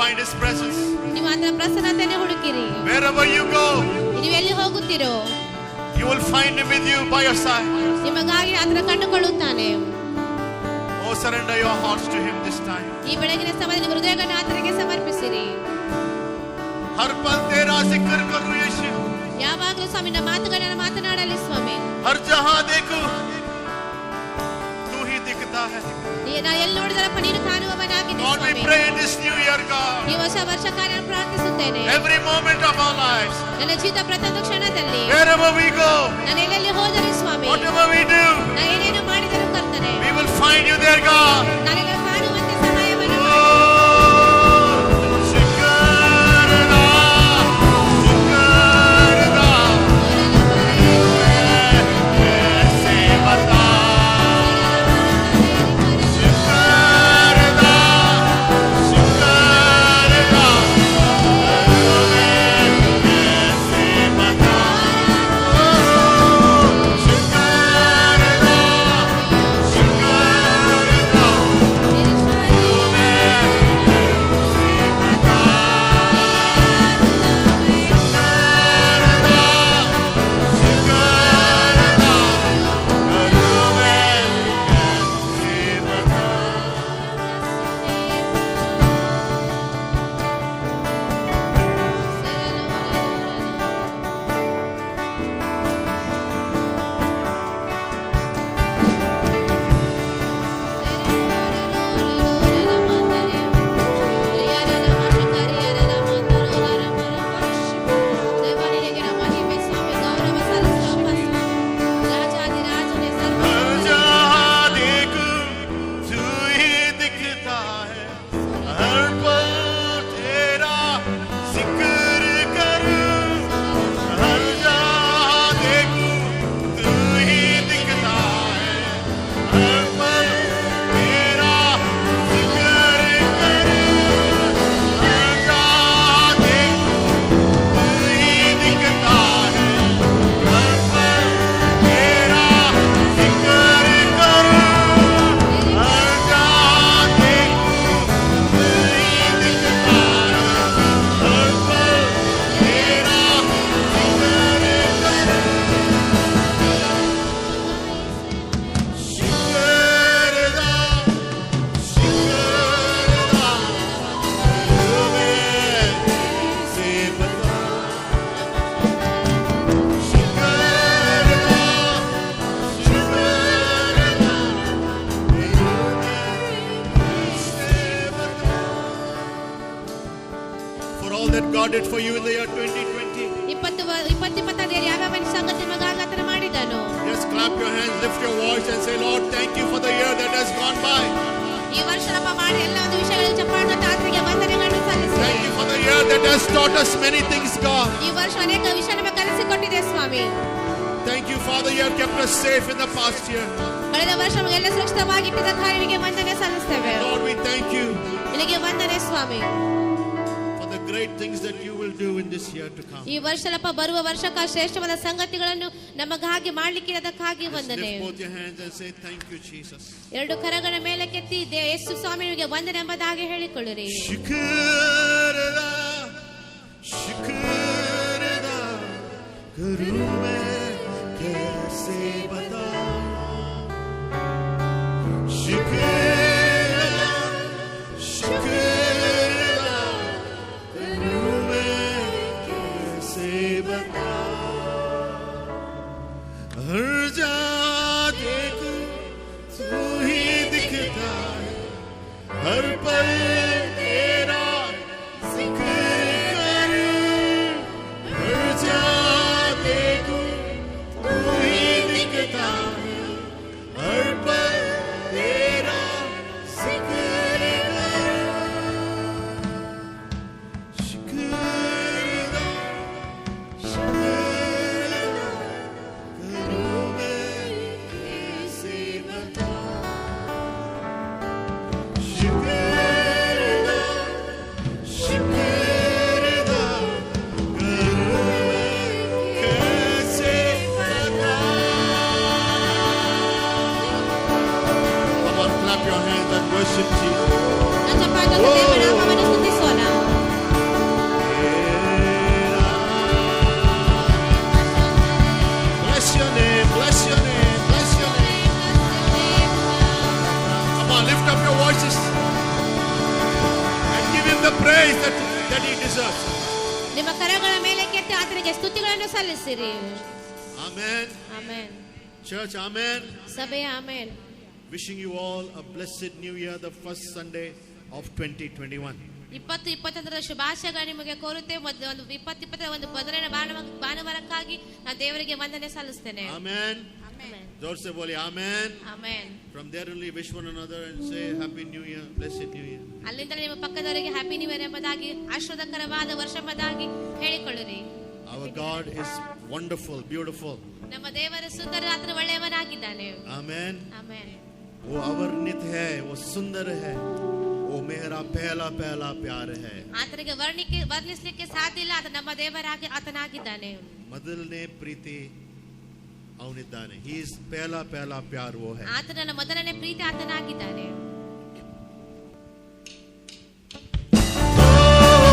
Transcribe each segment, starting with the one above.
find His presence. ನೀವು ಆತನ ಪ್ರಸನ್ನತೆಯನ್ನು ಹುಡುಕಿರಿ. Wherever you go, ನೀವು ಎಲ್ಲಿ ಹೋಗುತ್ತೀರೋ, you will find Him with you by your side. ನಿಮಗಾಗಿ ಆತನ ಕಂಡುಕೊಳ್ಳುತ್ತಾನೆ. Oh, surrender your hearts to Him this time. ಈ ಬೆಳಗಿನ ಸಮಯದಲ್ಲಿ ಹೃದಯಗಳನ್ನು ಆತನಿಗೆ ಸಮರ್ಪಿಸಿರಿ. हर पल तेरा जिक्र करूं यीशु. ಯಾವಾಗಲೂ ಸ್ವಾಮಿನ ಮಾತುಗಳನ್ನು ಮಾತನಾಡಲಿ ಸ್ವಾಮಿ. हर जहां देखूं तू ही दिखता है. ನಾನು ಎಲ್ಲಿ ನೋಡಿದರಪ್ಪ ನೀನು ಕಾಣುವವನಾಗಿದ್ದೀ Lord, we Swami. pray in this new year, God. ಈ ಹೊಸ ವರ್ಷಕ್ಕಾಗಿ ಪ್ರಾರ್ಥಿಸುತ್ತೇನೆ. Every moment of our lives, ನನ್ನ ಜೀವಿತ ಪ್ರತಿಯೊಂದು ಕ್ಷಣದಲ್ಲಿ, wherever we go, ನಾನು ಎಲ್ಲೆಲ್ಲಿ ಹೋದರೂ ಸ್ವಾಮಿ, whatever we do, ನಾನು ಏನೇನು ಮಾಡಿದರೂ ಕರ್ತನೆ, we will find you there, God. ನಾನು ನಿನ್ನನ್ನು ಕಾಣುವಂತೆ ಸಹಾಯವನ್ನು God did for you in the year 2020. Just clap your hands, lift your voice and say, Lord, thank you for the year that has gone by. Thank you for the year that has taught us many things, God. Thank you, Father, you have kept us safe in the past year. Lord, we thank you for the great things that you will do in this year to come. Just lift both your hands and say, thank you, Jesus. Shukrada, shukrada, kuru main kaise bataun. Shukrada, shukrada, kuru main kaise bataun. Har jagah dekhu tu hi dikhta hai, har pal tera Shukr praise that he deserves. ನಿಮ್ಮ ಕರಗಳ ಮೇಲೆ ಕೆತ್ತಿ ಆತನಿಗೆ ಸ್ತುತಿಗಳನ್ನು ಸಲ್ಲಿಸಿರಿ. Amen. Amen. Church, amen. ಸಭೆ amen. Wishing you all a blessed new year, the first Sunday of 2021. 2021 ಶುಭಾಶಯಗಳು ನಿಮಗೆ ಕೋರುತ್ತೇವೆ. ಒಂದು 2020 ಒಂದು ಮೊದಲನೇ ಭಾನುವಾರಕ್ಕಾಗಿ ನಾನು ದೇವರಿಗೆ ವಂದನೆ ಸಲ್ಲಿಸ್ತೇನೆ. Amen. ಆಮೆನ್. जोर से बोलिए amen. Amen. From there only wish one another and say happy new year, blessed new year. ಅಲ್ಲಿಂದ ನಿಮ್ಮ ಪಕ್ಕದವರಿಗೆ ಹ್ಯಾಪಿ ನ್ಯೂ ಇಯರ್ ಎಂಬುದಾಗಿ ಆಶೀರ್ವಾದಕರವಾದ ವರ್ಷ ಎಂಬುದಾಗಿ ಹೇಳಿಕೊಳ್ಳಿರಿ. Our God is wonderful, beautiful. ನಮ್ಮ ದೇವರು ಸುಂದರ, ಆತನು ಒಳ್ಳೆಯವನಾಗಿದ್ದಾನೆ. Amen. ಆಮೆನ್. वो अवर्णित है, वो सुंदर है, वो मेरा पहला पहला प्यार है. ಆತನಿಗೆ ವರ್ಣಿಸಲಿಕ್ಕೆ ಸಾಧ್ಯ ಇಲ್ಲ. ಆತ ನಮ್ಮ ದೇವರಾಗಿ ಆತನಾಗಿದ್ದಾನೆ. ಮೊದಲನೇ ಪ್ರೀತಿ ಅವನಿದ್ದಾನೆ. He is पहला पहला प्यार वो है. ಆತನ ಮೊದಲನೇ ಪ್ರೀತಿ ಆತನಾಗಿದ್ದಾನೆ. Oh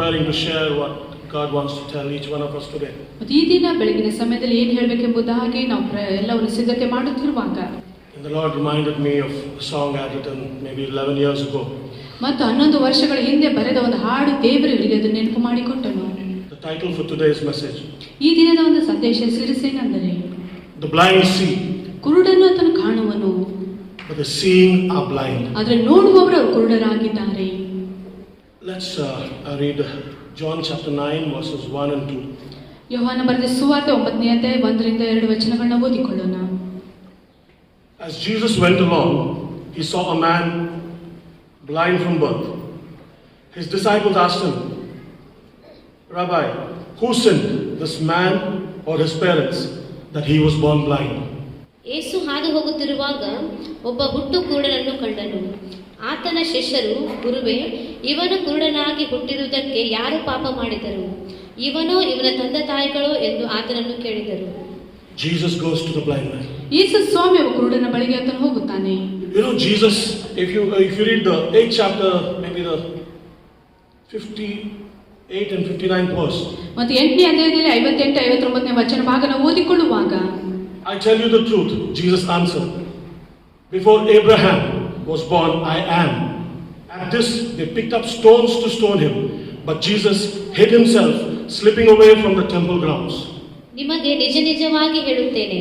preparing to share what God wants to tell each one of us today. ಈ ದಿನ ಬೆಳಗಿನ ಸಮಯದಲ್ಲಿ ಏನು ಹೇಳಬೇಕೆಂಬುದಾಗಿ ನಾವು ಎಲ್ಲವನ್ನು ಸಿದ್ಧತೆ ಮಾಡುತ್ತಿರುವಾಗ And the Lord reminded me of a song I had written maybe 11 years ago. ಮತ್ತು 11 ವರ್ಷಗಳ ಹಿಂದೆ ಬರೆದ ಒಂದು ಹಾಡು ದೇವರಿಗೆ ಅದು ನೆನಪು ಮಾಡಿಕೊಟ್ಟನು. The title for today's message. ಈ ದಿನದ ಒಂದು ಸಂದೇಶ ಸಿರಿಸೇನೆಂದರೆ The blind see, ಕುರುಡನು ಆತನು ಕಾಣುವನು, but the seeing are blind. ಆದರೆ ನೋಡುವವರು ಕುರುಡರಾಗಿದ್ದಾರೆ. Let's read John chapter 9 verses 1 and 2. ಯೋಹಾನ ಬರೆದ ಸುವಾರ್ತೆ 9ನೇ ಅಧ್ಯಾಯ 1 ರಿಂದ 2 ವಚನಗಳನ್ನು ಓದಿಕೊಳ್ಳೋಣ. As Jesus went along, he saw a man blind from birth. His disciples asked him, Rabbi, who sinned, this man or his parents, that he was born blind? ಯೇಸು ಹಾದು ಹೋಗುತ್ತಿರುವಾಗ ಒಬ್ಬ ಹುಟ್ಟು ಕುರುಡನನ್ನು ಕಂಡನು. ಆತನ ಶಿಷ್ಯರು, ಗುರುವೇ, ಇವನು ಕುರುಡನಾಗಿ ಹುಟ್ಟಿರುವುದಕ್ಕೆ ಯಾರು ಪಾಪ ಮಾಡಿದರು, ಇವನೋ ಇವನ ತಂದೆ ತಾಯಿಗಳೋ ಎಂದು ಆತನನ್ನು ಕೇಳಿದರು. Jesus goes to the blind man. ಯೇಸು ಸ್ವಾಮಿ ಕುರುಡನ ಬಳಿಗೆ ಆತನು ಹೋಗುತ್ತಾನೆ. You know, Jesus, if you read the 8th chapter, maybe the 58 and 59th verse. ಮತ್ತು 8ನೇ ಅಧ್ಯಾಯದಲ್ಲಿ 58 59ನೇ ವಚನ ಭಾಗನ ಓದಿಕೊಳ್ಳುವಾಗ I tell you the truth, Jesus answered, before Abraham was born, I am. At this, they picked up stones to stone him, but Jesus hid himself, slipping away from the temple grounds. ನಿಮಗೆ ನಿಜ ನಿಜವಾಗಿ ಹೇಳುತ್ತೇನೆ,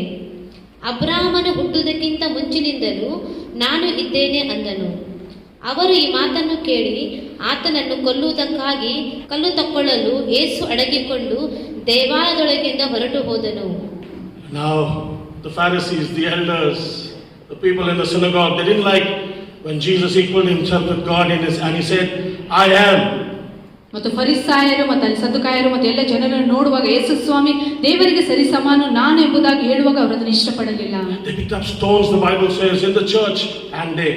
ಅಬ್ರಹಾಮನ ಹುಟ್ಟುವುದಕ್ಕಿಂತ ಮುಂಚಿನಿಂದಲೂ ನಾನು ಇದ್ದೇನೆ ಅಂದನು. ಅವರು ಈ ಮಾತನ್ನು ಕೇಳಿ ಆತನನ್ನು ಕೊಲ್ಲುವುದಕ್ಕಾಗಿ ಕಲ್ಲು ತಕ್ಕೊಳ್ಳಲು ಯೇಸು ಅಡಗಿಕೊಂಡು ದೇವಾಲಯದೊಳಗಿಂದ ಹೊರಟು ಹೋದನು. Now, the Pharisees, the elders, the people in the synagogue, they didn't like when Jesus equaled himself with God and he said, I am. ಮತ್ತು ಫರಿಸಾಯರು ಮತ್ತು ಅಲ್ಲಿ ಸದ್ದುಕಾಯರು ಮತ್ತು ಎಲ್ಲ ಜನರನ್ನು ನೋಡುವಾಗ ಯೇಸು ಸ್ವಾಮಿ ದೇವರಿಗೆ ಸರಿ ಸಮಾನ ನಾನು ಎಂಬುದಾಗಿ ಹೇಳುವಾಗ ಅವರು ಅದನ್ನು ಇಷ್ಟಪಡಲಿಲ್ಲ. They picked up stones, the Bible says, in the church, and they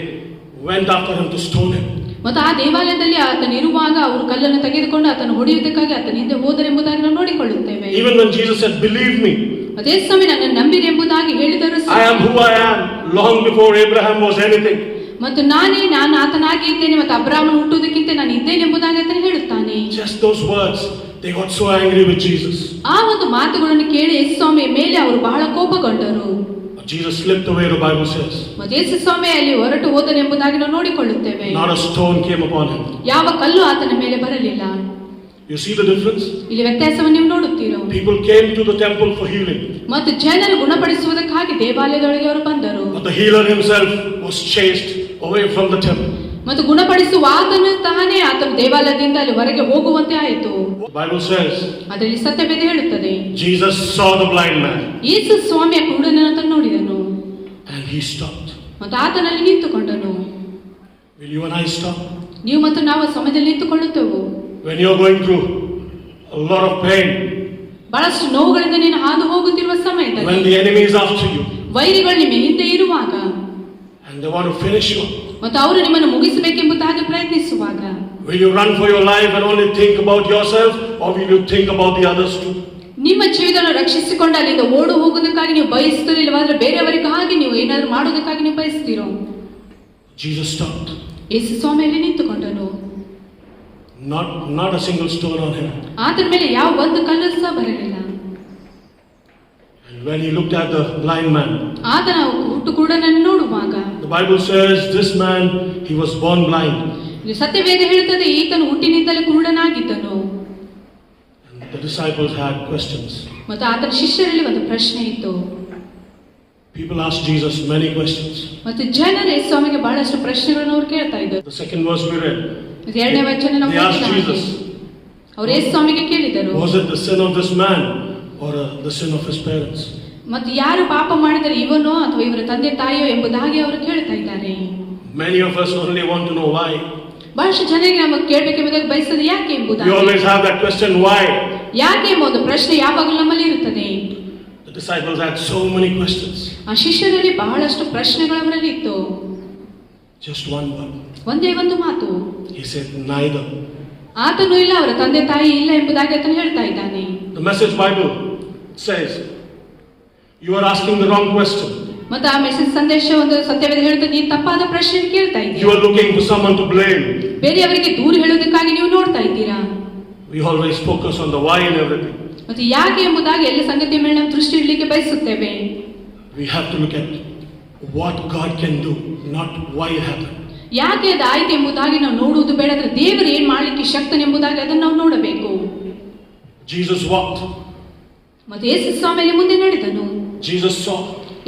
went after him to stone him. ಮತ್ತು ಆ ದೇವಾಲಯದಲ್ಲಿ ಆತನು ಇರುವಾಗ ಅವರು ಕಲ್ಲನ್ನು ತೆಗೆದುಕೊಂಡು ಆತನು ಹೊಡೆಯುವುದಕ್ಕಾಗಿ ಆತನ ಹಿಂದೆ ಹೋದರೆಂಬುದಾಗಿ ನಾವು ನೋಡಿಕೊಳ್ಳುತ್ತೇವೆ. Even when Jesus said, believe me, ಅದೇ ಸ್ವಾಮಿ ನನ್ನನ್ನು ನಂಬಿರಿ ಎಂಬುದಾಗಿ ಹೇಳಿದರು. I am who I am, long before Abraham was anything. ಮತ್ತು ನಾನು ಆತನಾಗಿ ಇದ್ದೇನೆ ಮತ್ತು ಅಬ್ರಹಾಮನ ಹುಟ್ಟುವುದಕ್ಕಿಂತ ನಾನು ಇದ್ದೇನೆ ಎಂಬುದಾಗಿ ಆತನು ಹೇಳುತ್ತಾನೆ. Just those words, they got so angry with Jesus. ಆ ಒಂದು ಮಾತುಗಳನ್ನು ಕೇಳಿ ಯೇಸು ಸ್ವಾಮಿಯ ಮೇಲೆ ಅವರು ಬಹಳ ಕೋಪಗೊಂಡರು. But Jesus slipped away, the Bible says. ಮತ್ತು ಯೇಸು ಸ್ವಾಮಿ ಅಲ್ಲಿ ಹೊರಟು ಹೋದನೆಂಬುದಾಗಿ ನಾವು ನೋಡಿಕೊಳ್ಳುತ್ತೇವೆ. Not a stone came upon him. ಯಾವ ಕಲ್ಲು ಆತನ ಮೇಲೆ ಬರಲಿಲ್ಲ. You see the difference? ಇಲ್ಲಿ ವ್ಯತ್ಯಾಸವನ್ನು ನೀವು ನೋಡುತ್ತೀರೋ? People came to the temple for healing. ಮತ್ತು ಜನರು ಗುಣಪಡಿಸುವುದಕ್ಕಾಗಿ ದೇವಾಲಯದೊಳಗೆ ಅವರು ಬಂದರು. But the healer himself was chased away from the temple. ಮತ್ತು ಗುಣಪಡಿಸುವ ಆತನು ತಾನೇ ಆತನು ದೇವಾಲಯದಿಂದ ಅಲ್ಲಿ ಹೊರಗೆ ಹೋಗುವಂತೆ ಆಯಿತು. The Bible says, ಅದರಲ್ಲಿ ಸತ್ಯವೇದ ಹೇಳುತ್ತದೆ, Jesus saw the blind man ಯೇಸು ಸ್ವಾಮಿಯ ಕುರುಡನನ್ನು ನೋಡಿದನು and he stopped. ಮತ್ತು ಆತನಲ್ಲಿ ನಿಂತುಕೊಂಡನು. Will you and I stop? ನೀವು ಮತ್ತು ನಾವು ಸಮಯದಲ್ಲಿ ನಿಂತುಕೊಳ್ಳುತ್ತೇವೆ. When you are going through a lot of pain, ಬಹಳಷ್ಟು ನೋವುಗಳಿಂದ ನೀನು ಹಾದು ಹೋಗುತ್ತಿರುವ ಸಮಯದಲ್ಲಿ, when the enemy is after you ವೈರಿಗಳು ನಿಮ್ಮ ಹಿಂದೆ ಇರುವಾಗ and they want to finish you, ಮತ್ತು ಅವರು ನಿಮ್ಮನ್ನು ಮುಗಿಸಬೇಕೆಂಬುದಾಗಿ ಪ್ರಯತ್ನಿಸುವಾಗ, will you run for your life and only think about yourself, or will you think about the others too? ನಿಮ್ಮ ಜೀವನವನ್ನು ರಕ್ಷಿಸಿಕೊಂಡು ಅಲ್ಲಿಂದ ಓಡು ಹೋಗುವುದಕ್ಕಾಗಿ ನೀವು ಬಯಸುತ್ತಿಲ್ಲವಾದ್ರೆ ಬೇರೆಯವರಿಗಾಗಿ ನೀವು ಏನಾದರೂ ಮಾಡುವುದಕ್ಕಾಗಿ ನೀವು ಬಯಸ್ತೀರೋ? Jesus stopped. Yesu ಸ್ವಾಮಿಯಲ್ಲಿ ನಿಂತುಕೊಂಡನು. Not a single stone on him. ಆತನ ಮೇಲೆ ಯಾವ ಒಂದು ಕಲ್ಲು ಸಹ ಬರಲಿಲ್ಲ. And when he looked at the blind man, ಆತನ ಹುಟ್ಟು ಕುರುಡನನ್ನು ನೋಡುವಾಗ, the Bible says this man, he was born blind. ಸತ್ಯವೇದ ಹೇಳುತ್ತದೆ ಈತನು ಹುಟ್ಟಿನಿಂದಲೇ ಕುರುಡನಾಗಿದ್ದನು. And the disciples had questions. ಮತ್ತು ಆತನ ಶಿಷ್ಯರಲ್ಲಿ ಒಂದು ಪ್ರಶ್ನೆ ಇತ್ತು. People asked Jesus many questions. ಮತ್ತು ಜನರು ಯೇಸು ಸ್ವಾಮಿಗೆ ಬಹಳಷ್ಟು ಪ್ರಶ್ನೆಗಳನ್ನು ಅವರು ಕೇಳ್ತಾ ಇದ್ದರು. The second verse we read. ಎರಡನೇ ವಚನ ನಾವು They asked Jesus, ಅವರು ಯೇಸು ಸ್ವಾಮಿಗೆ ಕೇಳಿದರು, was it the sin of this man or the sin of his parents? ಮತ್ತು ಯಾರು ಪಾಪ ಮಾಡಿದರೆ ಇವನೋ ಅಥವಾ ಇವರ ತಂದೆ ತಾಯಿಯೋ ಎಂಬುದಾಗಿ ಅವರು ಕೇಳ್ತಾ ಇದ್ದಾರೆ. Many of us only want to know why. ಬಹಳಷ್ಟು ಜನರಿಗೆ ನಮಗೆ ಕೇಳಬೇಕೆಂಬುದಾಗಿ ಬಯಸೋದು ಯಾಕೆ ಎಂಬುದಾಗಿ. We always have that question, why? ಯಾಕೆ ಎಂಬ ಒಂದು ಪ್ರಶ್ನೆ ಯಾವಾಗಲೂ ನಮ್ಮಲ್ಲಿ ಇರುತ್ತದೆ. The disciples had so many questions. ಆ ಶಿಷ್ಯರಲ್ಲಿ ಬಹಳಷ್ಟು ಪ್ರಶ್ನೆಗಳು ಅವರಲ್ಲಿ ಇತ್ತು. Just one word. ಒಂದೇ ಒಂದು ಮಾತು. He said, neither. ಆತನು ಇಲ್ಲ, ಅವರ ತಂದೆ ತಾಯಿ ಇಲ್ಲ ಎಂಬುದಾಗಿ ಆತನು ಹೇಳ್ತಾ ಇದ್ದಾನೆ. The Message Bible says, you are asking the wrong question. ಮತ್ತು ಆ ಮೆಸೇಜ್ ಸಂದೇಶ ಒಂದು ಸತ್ಯವೇದ ಹೇಳ್ತಾ ನೀನು ತಪ್ಪಾದ ಪ್ರಶ್ನೆ ಕೇಳ್ತಾ ಇದ್ದೀರಾ. You are looking for someone to blame. ಬೇರೆಯವರಿಗೆ ದೂರು ಹೇಳೋದಕ್ಕಾಗಿ ನೀವು ನೋಡ್ತಾ ಇದ್ದೀರಾ. We always focus on the why and everything. ಮತ್ತು ಯಾಕೆ ಎಂಬುದಾಗಿ ಎಲ್ಲ ಸಂಗತಿಯ ಮೇಲೆ ನಾವು ದೃಷ್ಟಿ ಇಡಲಿಕ್ಕೆ ಬಯಸುತ್ತೇವೆ. We have to look at what God can do, not why it happened. ಯಾಕೆ ಅದು ಆಯ್ತು ಎಂಬುದಾಗಿ ನಾವು ನೋಡುವುದು ಬೇಡ, ಆದರೆ ದೇವರು ಏನ್ ಮಾಡ್ಲಿಕ್ಕೆ ಶಕ್ತನೆಂಬುದಾಗಿ ಅದನ್ನು ನಾವು ನೋಡಬೇಕು. Jesus walked. ಮತ್ತು ಯೇಸು ಸ್ವಾಮಿಯಲ್ಲಿ ಮುಂದೆ ನಡೆದನು. Jesus saw.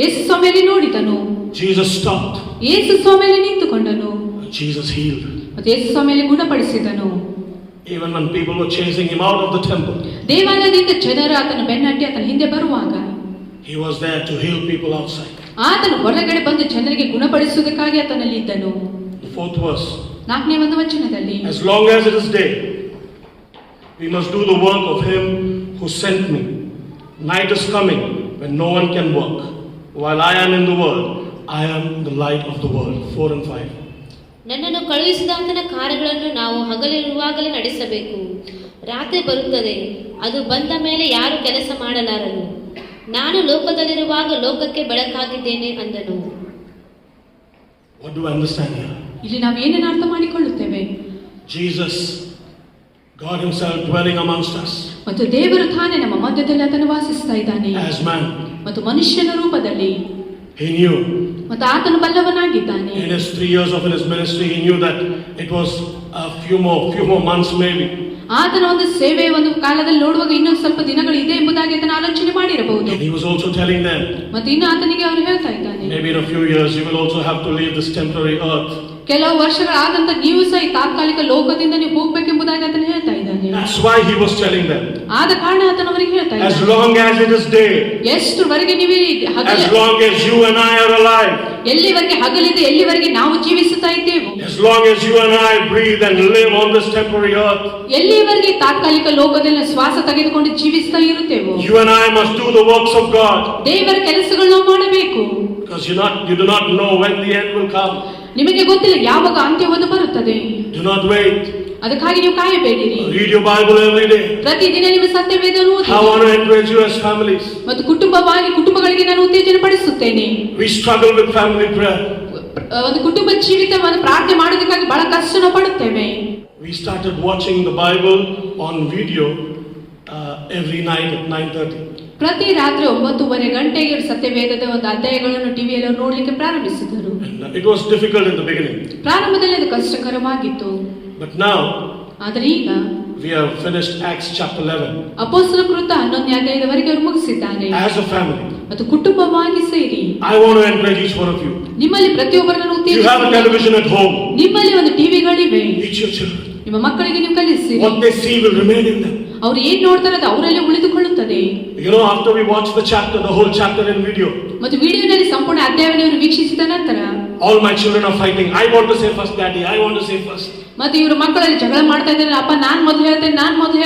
ಯೇಸು ಸ್ವಾಮಿಯಲ್ಲಿ ನೋಡಿದನು. Jesus stopped. ಯೇಸು ಸ್ವಾಮಿಯಲ್ಲಿ ನಿಂತುಕೊಂಡನು. Jesus healed. ಮತ್ತು ಯೇಸು ಸ್ವಾಮಿಯಲ್ಲಿ ಗುಣಪಡಿಸಿದನು. Even when people were chasing him out of the temple, ದೇವಾಲಯದಿಂದ ಜನರು ಆತನ ಬೆನ್ನಟ್ಟಿ ಆತನ ಹಿಂದೆ ಬರುವಾಗ he was there to heal people outside. ಆತನು ಹೊರಗಡೆ ಬಂದು ಜನರಿಗೆ ಗುಣಪಡಿಸುವುದಕ್ಕಾಗಿ ಆತನಲ್ಲಿ ಇದ್ದನು. The fourth verse. 4ನೇ ಒಂದು ವಚನದಲ್ಲಿ, As long as it is day, we must do the work of him who sent me. Night is coming when no one can work. While I am in the world, I am the light of the world. 4 and 5. ನನ್ನನ್ನು ಕಳುಹಿಸಿದಾತನ ಕಾರ್ಯಗಳನ್ನು ನಾವು ಹಗಲಿರುವಾಗಲೇ ನಡೆಸಬೇಕು. ರಾತ್ರಿ ಬರುತ್ತದೆ, ಅದು ಬಂದ ಮೇಲೆ ಯಾರು ಕೆಲಸ ಮಾಡಲಾರರು. ನಾನು ಲೋಕದಲ್ಲಿರುವಾಗ ಲೋಕಕ್ಕೆ ಬೆಳಕಾಗಿದ್ದೇನೆ ಅಂದನು. What do I understand here? ಇಲ್ಲಿ ನಾವು ಏನೇನು ಅರ್ಥ ಮಾಡಿಕೊಳ್ಳುತ್ತೇವೆ? Jesus, God himself dwelling amongst us ಮತ್ತು ದೇವರು ತಾನೇ ನಮ್ಮ ಮಧ್ಯದಲ್ಲಿ ಆತನು ವಾಸಿಸ್ತಾ ಇದ್ದಾನೆ. as man. ಮತ್ತು ಮನುಷ್ಯನ ರೂಪದಲ್ಲಿ He knew ಮತ್ತು ಆತನು ಬಲ್ಲವನಾಗಿದ್ದಾನೆ. in his 3 years of his ministry, he knew that it was a few more months maybe. ಆತನ ಒಂದು ಸೇವೆ ಒಂದು ಕಾಲದಲ್ಲಿ ನೋಡುವಾಗ ಇನ್ನೂ ಸ್ವಲ್ಪ ದಿನಗಳು ಇದೆ ಎಂಬುದಾಗಿ ಆತನ ಆಲೋಚನೆ ಮಾಡಿರಬಹುದು. And he was also telling them, ಮತ್ತು ಇನ್ನು ಆತನಿಗೆ ಅವರು ಹೇಳ್ತಾ ಇದ್ದಾನೆ, maybe in a few years you will also have to leave this temporary earth. ಕೆಲವು ವರ್ಷಗಳಾದಂತ ನೀವು ಸಹ ಈ ತಾತ್ಕಾಲಿಕ ಲೋಕದಿಂದ ನೀವು ಹೋಗ್ಬೇಕೆಂಬುದಾಗಿ ಆತನು ಹೇಳ್ತಾ ಇದ್ದಾನೆ. That's why he was telling them. ಆದ ಕಾರಣ ಆತನು ಅವರಿಗೆ ಹೇಳ್ತಾ As ಇದ್ದಾನೆ, long as it is day, ಎಷ್ಟುವರೆಗೆ ನೀವು as long as you and I are alive, ಎಲ್ಲಿವರೆಗೆ ಹಗಲಿದೆ, ಎಲ್ಲಿವರೆಗೆ ನಾವು ಜೀವಿಸುತ್ತಾ ಇದ್ದೇವೆ, as long as you and I breathe and live on this temporary earth, ಎಲ್ಲಿವರೆಗೆ ತಾತ್ಕಾಲಿಕ ಲೋಕದಲ್ಲಿ ಶ್ವಾಸ ತೆಗೆದುಕೊಂಡು ಜೀವಿಸ್ತಾ ಇರುತ್ತೇವೆ, you and I must do the works of God. ದೇವರ ಕೆಲಸಗಳು ನಾವು ಮಾಡಬೇಕು. Because you do not know when the end will come. ನಿಮಗೆ ಗೊತ್ತಿಲ್ಲ ಯಾವಾಗ ಅಂತ್ಯವನ್ನು ಬರುತ್ತದೆ. Do not wait. ಅದಕ್ಕಾಗಿ ನೀವು ಕಾಯಬೇಡಿರಿ. Read your Bible every day. ಪ್ರತಿದಿನ ನಿಮ್ಮ ಸತ್ಯವೇದವನ್ನು ಓದಿ. I want to encourage you as families. ಮತ್ತು ಕುಟುಂಬಗಳಿಗೆ ನಾನು ಉತ್ತೇಜನ ಪಡಿಸುತ್ತೇನೆ. We struggle with family prayer. ಒಂದು ಕುಟುಂಬ ಜೀವಿತವನ್ನು ಪ್ರಾರ್ಥನೆ ಮಾಡೋದಕ್ಕಾಗಿ ಬಹಳ ಕಷ್ಟ ಪಡುತ್ತೇವೆ. We started watching the Bible on video every night at 9:30. ಪ್ರತಿ ರಾತ್ರಿ 9:30 ಗಂಟೆಗೆ ಸತ್ಯವೇದದ ಒಂದು ಅಧ್ಯಾಯಗಳನ್ನು ಟಿವಿಯಲ್ಲಿ ನೋಡಲಿಕ್ಕೆ ಪ್ರಾರಂಭಿಸಿದರು. It was difficult in the beginning. ಪ್ರಾರಂಭದಲ್ಲಿ ಅದು ಕಷ್ಟಕರವಾಗಿತ್ತು. But now ಆದರೆ ಈಗ we have finished Acts chapter 11. ಅಪೊಸ್ತಲರ ಕೃತ್ಯ 11ನೇ ಅಧ್ಯಾಯದವರೆಗೆ ಅವರು ಮುಗಿಸಿದ್ದಾರೆ. As a family, ಮತ್ತು ಕುಟುಂಬವಾಗಿ ಸೇರಿ I want to encourage each one of you. ನಿಮ್ಮಲ್ಲಿ ಪ್ರತಿಯೊಬ್ಬರನ್ನು You have a television at home. ನಿಮ್ಮಲ್ಲಿ ಒಂದು ಟಿವಿಗಳಿವೆ. Teach your children. ನಿಮ್ಮ ಮಕ್ಕಳಿಗೆ ನೀವು ಕಲಿಸಿ. What they see will remain in them. ಅವರು ಏನ್ ನೋಡ್ತಾರೆ ಅದು ಅವರಲ್ಲಿ ಉಳಿದುಕೊಳ್ಳುತ್ತದೆ. You know, after we watch the whole chapter in video, ಮತ್ತು ವಿಡಿಯೋನಲ್ಲಿ ಸಂಪೂರ್ಣ ಅಧ್ಯಾಯವನ್ನು ವೀಕ್ಷಿಸಿದ ನಂತರ all my children are fighting. I want to say first, Daddy. I want to say first. ಮತ್ತು ಇವರು ಮಕ್ಕಳಲ್ಲಿ ಜಗಳ ಮಾಡ್ತಾ ಇದ್ದಾರೆ, ಅಪ್ಪ ನಾನ್ ಮೊದಲು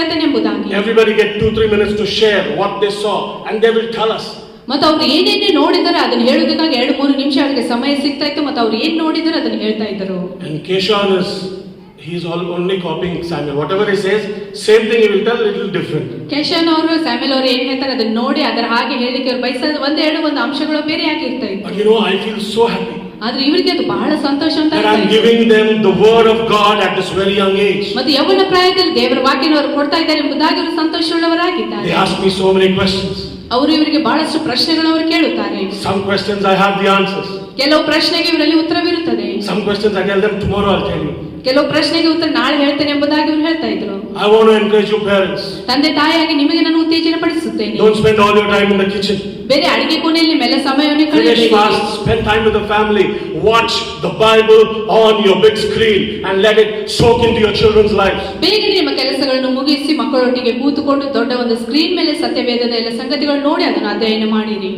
ಹೇಳ್ತೇನೆ ಎಂಬುದಾಗಿ. Everybody get 2-3 minutes to share what they saw, and they will tell us. ಮತ್ತು ಅವ್ರು ಏನೇನು ನೋಡಿದ್ದಾರೆ ಅದನ್ನು ಹೇಳೋದಕ್ಕಾಗಿ 2-3 ನಿಮಿಷ ಅವರಿಗೆ ಸಮಯ ಸಿಗ್ತಾ ಇತ್ತು. ಮತ್ತು ಅವ್ರು ಏನ್ ನೋಡಿದ್ದಾರೆ ಅದನ್ನು ಹೇಳ್ತಾ ಇದ್ರು. And Keshan he's only copying Samuel. Whatever he says, same thing he will tell, little different. ಕೇಶನ್ ಅವರು ಸ್ಯಾಮ್ಯುಯಲ್ ಅವರು ಏನ್ ಹೇಳ್ತಾರೆ ಅದನ್ನ ನೋಡಿ ಅದರ ಹಾಗೆ ಹೇಳಿಕೆ ಅವ್ರು ಬಯಸೋದು ಒಂದು ಅಂಶಗಳು ಬೇರೆ ಆಗಿರ್ತಾ ಇತ್ತು. But you know, I feel so happy. ಆದ್ರೆ ಇವರಿಗೆ ಅದು ಬಹಳ ಸಂತೋಷ ಅಂತ that I'm giving them the word of God at this very young age. ಮತ್ತು ಯೌವನ ಪ್ರಾಯದಲ್ಲಿ ದೇವರ ವಾಕ್ಯವನ್ನು ಅವರು ಕೊಡ್ತಾ ಇದ್ದಾರೆ ಎಂಬುದಾಗಿ ಅವರು ಸಂತೋಷವುಳ್ಳವರಾಗಿದ್ದಾರೆ. They ask me so many questions. ಅವರು ಇವರಿಗೆ ಬಹಳಷ್ಟು ಪ್ರಶ್ನೆಗಳನ್ನು ಅವರು ಕೇಳುತ್ತಾರೆ. Some questions I have the answers. ಕೆಲವು ಪ್ರಶ್ನೆಗೆ ಇವರಲ್ಲಿ ಉತ್ತರವಿರುತ್ತದೆ. Some questions I tell them tomorrow I'll tell you. ಕೆಲವು ಪ್ರಶ್ನೆಗೆ ಉತ್ತರ ನಾಳೆ ಹೇಳ್ತೇನೆ ಎಂಬುದಾಗಿ ಅವರು ಹೇಳ್ತಾ ಇದ್ರು. I want to encourage you parents. ತಂದೆ ತಾಯಿಯಾಗಿ ನಿಮಗೆ ನಾನು ಉತ್ತೇಜನ ಪಡಿಸುತ್ತೇನೆ. Don't spend all your time in the kitchen. ಬೇರೆ ಅಡಿಗೆ ಕೋಣೆಯಲ್ಲಿ ಮೇಲೆ ಸಮಯವನ್ನು Finish ಕಳೆಯಬೇಡಿ. fast, spend time with the family. Watch the Bible on your big screen and let it soak into your children's lives. ಬೇಗನೆ ನಿಮ್ಮ ಕೆಲಸಗಳನ್ನು ಮುಗಿಸಿ ಮಕ್ಕಳೊಟ್ಟಿಗೆ ಕೂತುಕೊಂಡು ದೊಡ್ಡ ಒಂದು ಸ್ಕ್ರೀನ್ ಮೇಲೆ ಸತ್ಯವೇದದ ಎಲ್ಲ ಸಂಗತಿಗಳು ನೋಡಿ ಅದನ್ನು ಅಧ್ಯಯನ ಮಾಡಿರಿ.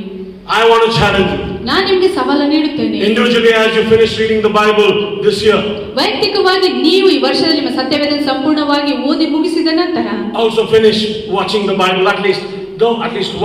I want to challenge you. ನಾನು ನಿಮಗೆ ಸವಾಲು ನೀಡುತ್ತೇನೆ. Individually, as you finish reading the Bible this year, ವೈಯಕ್ತಿಕವಾಗಿ ನೀವು ಈ ವರ್ಷದಲ್ಲಿ ನಿಮ್ಮ ಸತ್ಯವೇದ ಸಂಪೂರ್ಣವಾಗಿ ಓದಿ ಮುಗಿಸಿದ ನಂತರ also finish watching the Bible at least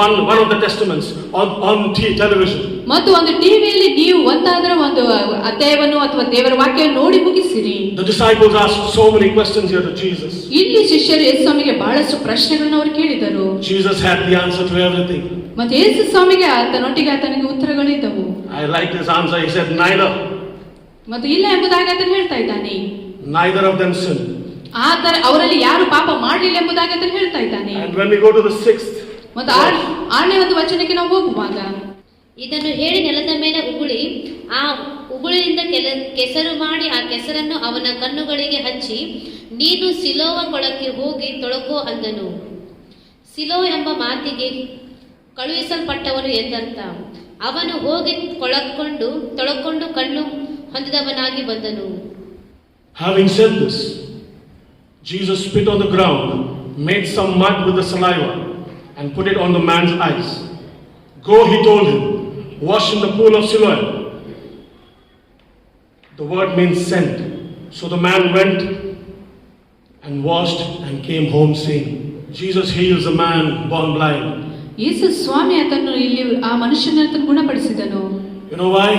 one of the testaments on television. ಮತ್ತು ಒಂದು ಟಿವಿಯಲ್ಲಿ ನೀವು ಒಂದಾದರೂ ಒಂದು ಅಧ್ಯಾಯವನ್ನು ಅಥವಾ ದೇವರ ವಾಕ್ಯವನ್ನು ನೋಡಿ ಮುಗಿಸಿರಿ. The disciples asked so many questions here to Jesus. ಇಲ್ಲಿ ಶಿಷ್ಯರು ಯೇಸು ಸ್ವಾಮಿಗೆ ಬಹಳಷ್ಟು ಪ್ರಶ್ನೆಗಳನ್ನು ಅವರು ಕೇಳಿದರು. Jesus had the answer to everything. ಮತ್ತು ಯೇಸು ಸ್ವಾಮಿಗೆ ಆತನೊಟ್ಟಿಗೆ ಆತನಿಗೆ ಉತ್ತರಗಳಿದ್ದವು. I like this answer. He said neither. ಮತ್ತು ಇಲ್ಲ ಎಂಬುದಾಗಿ ಆತನು ಹೇಳ್ತಾ ಇದ್ದಾನೆ. Neither of them sinned. ಆದರೆ ಅವರಲ್ಲಿ ಯಾರು ಪಾಪ ಮಾಡಲಿಲ್ಲ ಎಂಬುದಾಗಿ ಆತನು ಹೇಳ್ತಾ ಇದ್ದಾನೆ. And when we go to the 6th, ಮತ್ತು 6ನೇ ಒಂದು ವಚನಕ್ಕೆ ನಾವು ಹೋಗುವಾಗ, ಇದನ್ನು ಹೇಳಿ ನೆಲದ ಮೇಲೆ ಉಗುಳಿ ಆ ಉಗುಳಿನಿಂದ ಕೆಸರು ಮಾಡಿ ಆ ಕೆಸರನ್ನು ಅವನ ಕಣ್ಣುಗಳಿಗೆ ಹಚ್ಚಿ, ನೀನು ಸಿಲೋವ ಕೊಳಕ್ಕೆ ಹೋಗಿ ತೊಳಕೋ ಅಂದನು. ಸಿಲೋ ಎಂಬ ಮಾತಿಗೆ ಕಳುಹಿಸಲ್ಪಟ್ಟವನು ಎಂದರ್ಥ. ಅವನು ಹೋಗಿ ತೊಳಕೊಂಡು ಕಣ್ಣು ಹೊಂದಿದವನಾಗಿ ಬಂದನು. Having said this, Jesus spit on the ground, made some mud with the saliva, and put it on the man's eyes. Go, he told him, wash in the pool of Siloam. The word means sent. So the man went and washed and came home saying, Jesus heals a man born blind. ಯೇಸು ಸ್ವಾಮಿ ಆತನು ಇಲ್ಲಿ ಆ ಮನುಷ್ಯನನ್ನು ಗುಣಪಡಿಸಿದನು. You know why?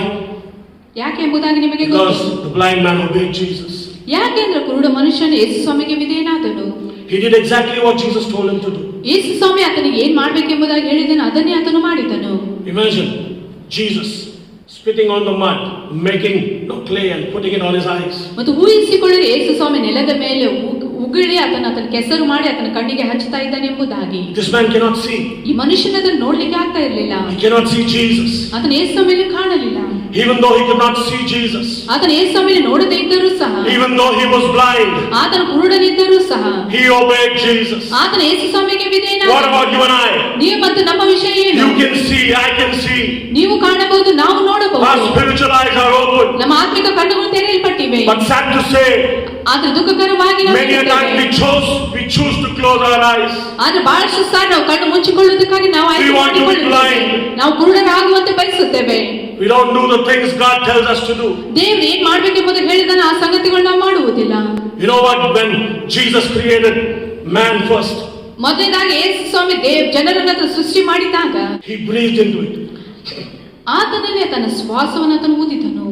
ಯಾಕೆ ಎಂಬುದಾಗಿ ನಿಮಗೆ Because ಗೊತ್ತು. the blind man obeyed Jesus. ಯಾಕೆಂದ್ರೆ ಕುರುಡ ಮನುಷ್ಯನು ಯೇಸು ಸ್ವಾಮಿಗೆ ವಿಧೇಯನಾದನು. He did exactly what Jesus told him to do. ಯೇಸು ಸ್ವಾಮಿ ಆತನಿಗೆ ಏನ್ ಮಾಡ್ಬೇಕೆಂಬುದಾಗಿ ಹೇಳಿದನು, ಅದನ್ನೇ ಆತನು ಮಾಡಿದನು. Imagine Jesus spitting on the mud, making clay and putting it on his eyes. ಮತ್ತು ಊಹಿಸಿಕೊಳ್ಳಿ, ಯೇಸು ಸ್ವಾಮಿ ನೆಲದ ಮೇಲೆ ಉಗುಳಿ ಆತನ ಕೆಸರು ಮಾಡಿ ಆತನ ಕಣ್ಣಿಗೆ ಹಚ್ಚುತ್ತಾ ಇದ್ದಾನೆ ಎಂಬುದಾಗಿ. This man cannot see. ಈ ಮನುಷ್ಯನ ಅದನ್ನು ನೋಡ್ಲಿಕ್ಕೆ ಆಗ್ತಾ ಇರಲಿಲ್ಲ. He cannot see Jesus. ಆತನ ಯೇಸು ಸ್ವಾಮಿಯನ್ನು ಕಾಣಲಿಲ್ಲ. Even though he could not see Jesus. ಆತನ ಯೇಸು ಸ್ವಾಮಿಯನ್ನು ನೋಡದೇ ಇದ್ದರೂ ಸಹ, Even though he was blind, ಆತನ ಕುರುಡನಿದ್ದರೂ ಸಹ he obeyed Jesus. ಆತನ ಯೇಸು ಸ್ವಾಮಿಗೆ ವಿಧೇಯನಾದನು. What about you and I? ನೀವು ಮತ್ತು ನಮ್ಮ ವಿಷಯ ಏನು? You can see, I can see. ನೀವು ಕಾಣಬಹುದು, ನಾವು Our ನೋಡಬಹುದು. spiritual eyes are open. ನಮ್ಮ ಆತ್ಮಿಕ ಕಣ್ಣುಗಳು ತೆರೆಯಲ್ಪಟ್ಟಿವೆ. But sad to say, ಆದ್ರೆ ದುಃಖಕರವಾಗಿ ನಾವು many a time we choose to close our eyes. ಆದ್ರೆ ಬಹಳಷ್ಟು ಸಾರಿ ನಾವು ಕಣ್ಣು ಮುಚ್ಚಿಕೊಳ್ಳುವುದಕ್ಕಾಗಿ ನಾವು ಆಯ್ಕೆ ಮಾಡಿಕೊಳ್ಳುತ್ತೇವೆ. ನಾವು ಕುರುಡರಾಗುವಂತೆ ಬಯಸುತ್ತೇವೆ. We don't do the things God tells us to do. ದೇವರು ಏನ್ ಮಾಡ್ಬೇಕೆಂಬುದು ಹೇಳಿದಾನ ಆ ಸಂಗತಿಗಳು ನಾವು ಮಾಡುವುದಿಲ್ಲ. You know what? When Jesus created man first, ಮೊದಲನೇದಾಗಿ ಯೇಸು ಸ್ವಾಮಿ ಜನರನ್ನ ಸೃಷ್ಟಿ ಮಾಡಿದಾಗ he breathed into it. ಆತನಲ್ಲಿ ತನ್ನ ಶ್ವಾಸವನ್ನು ಆತನು ಊದಿದನು.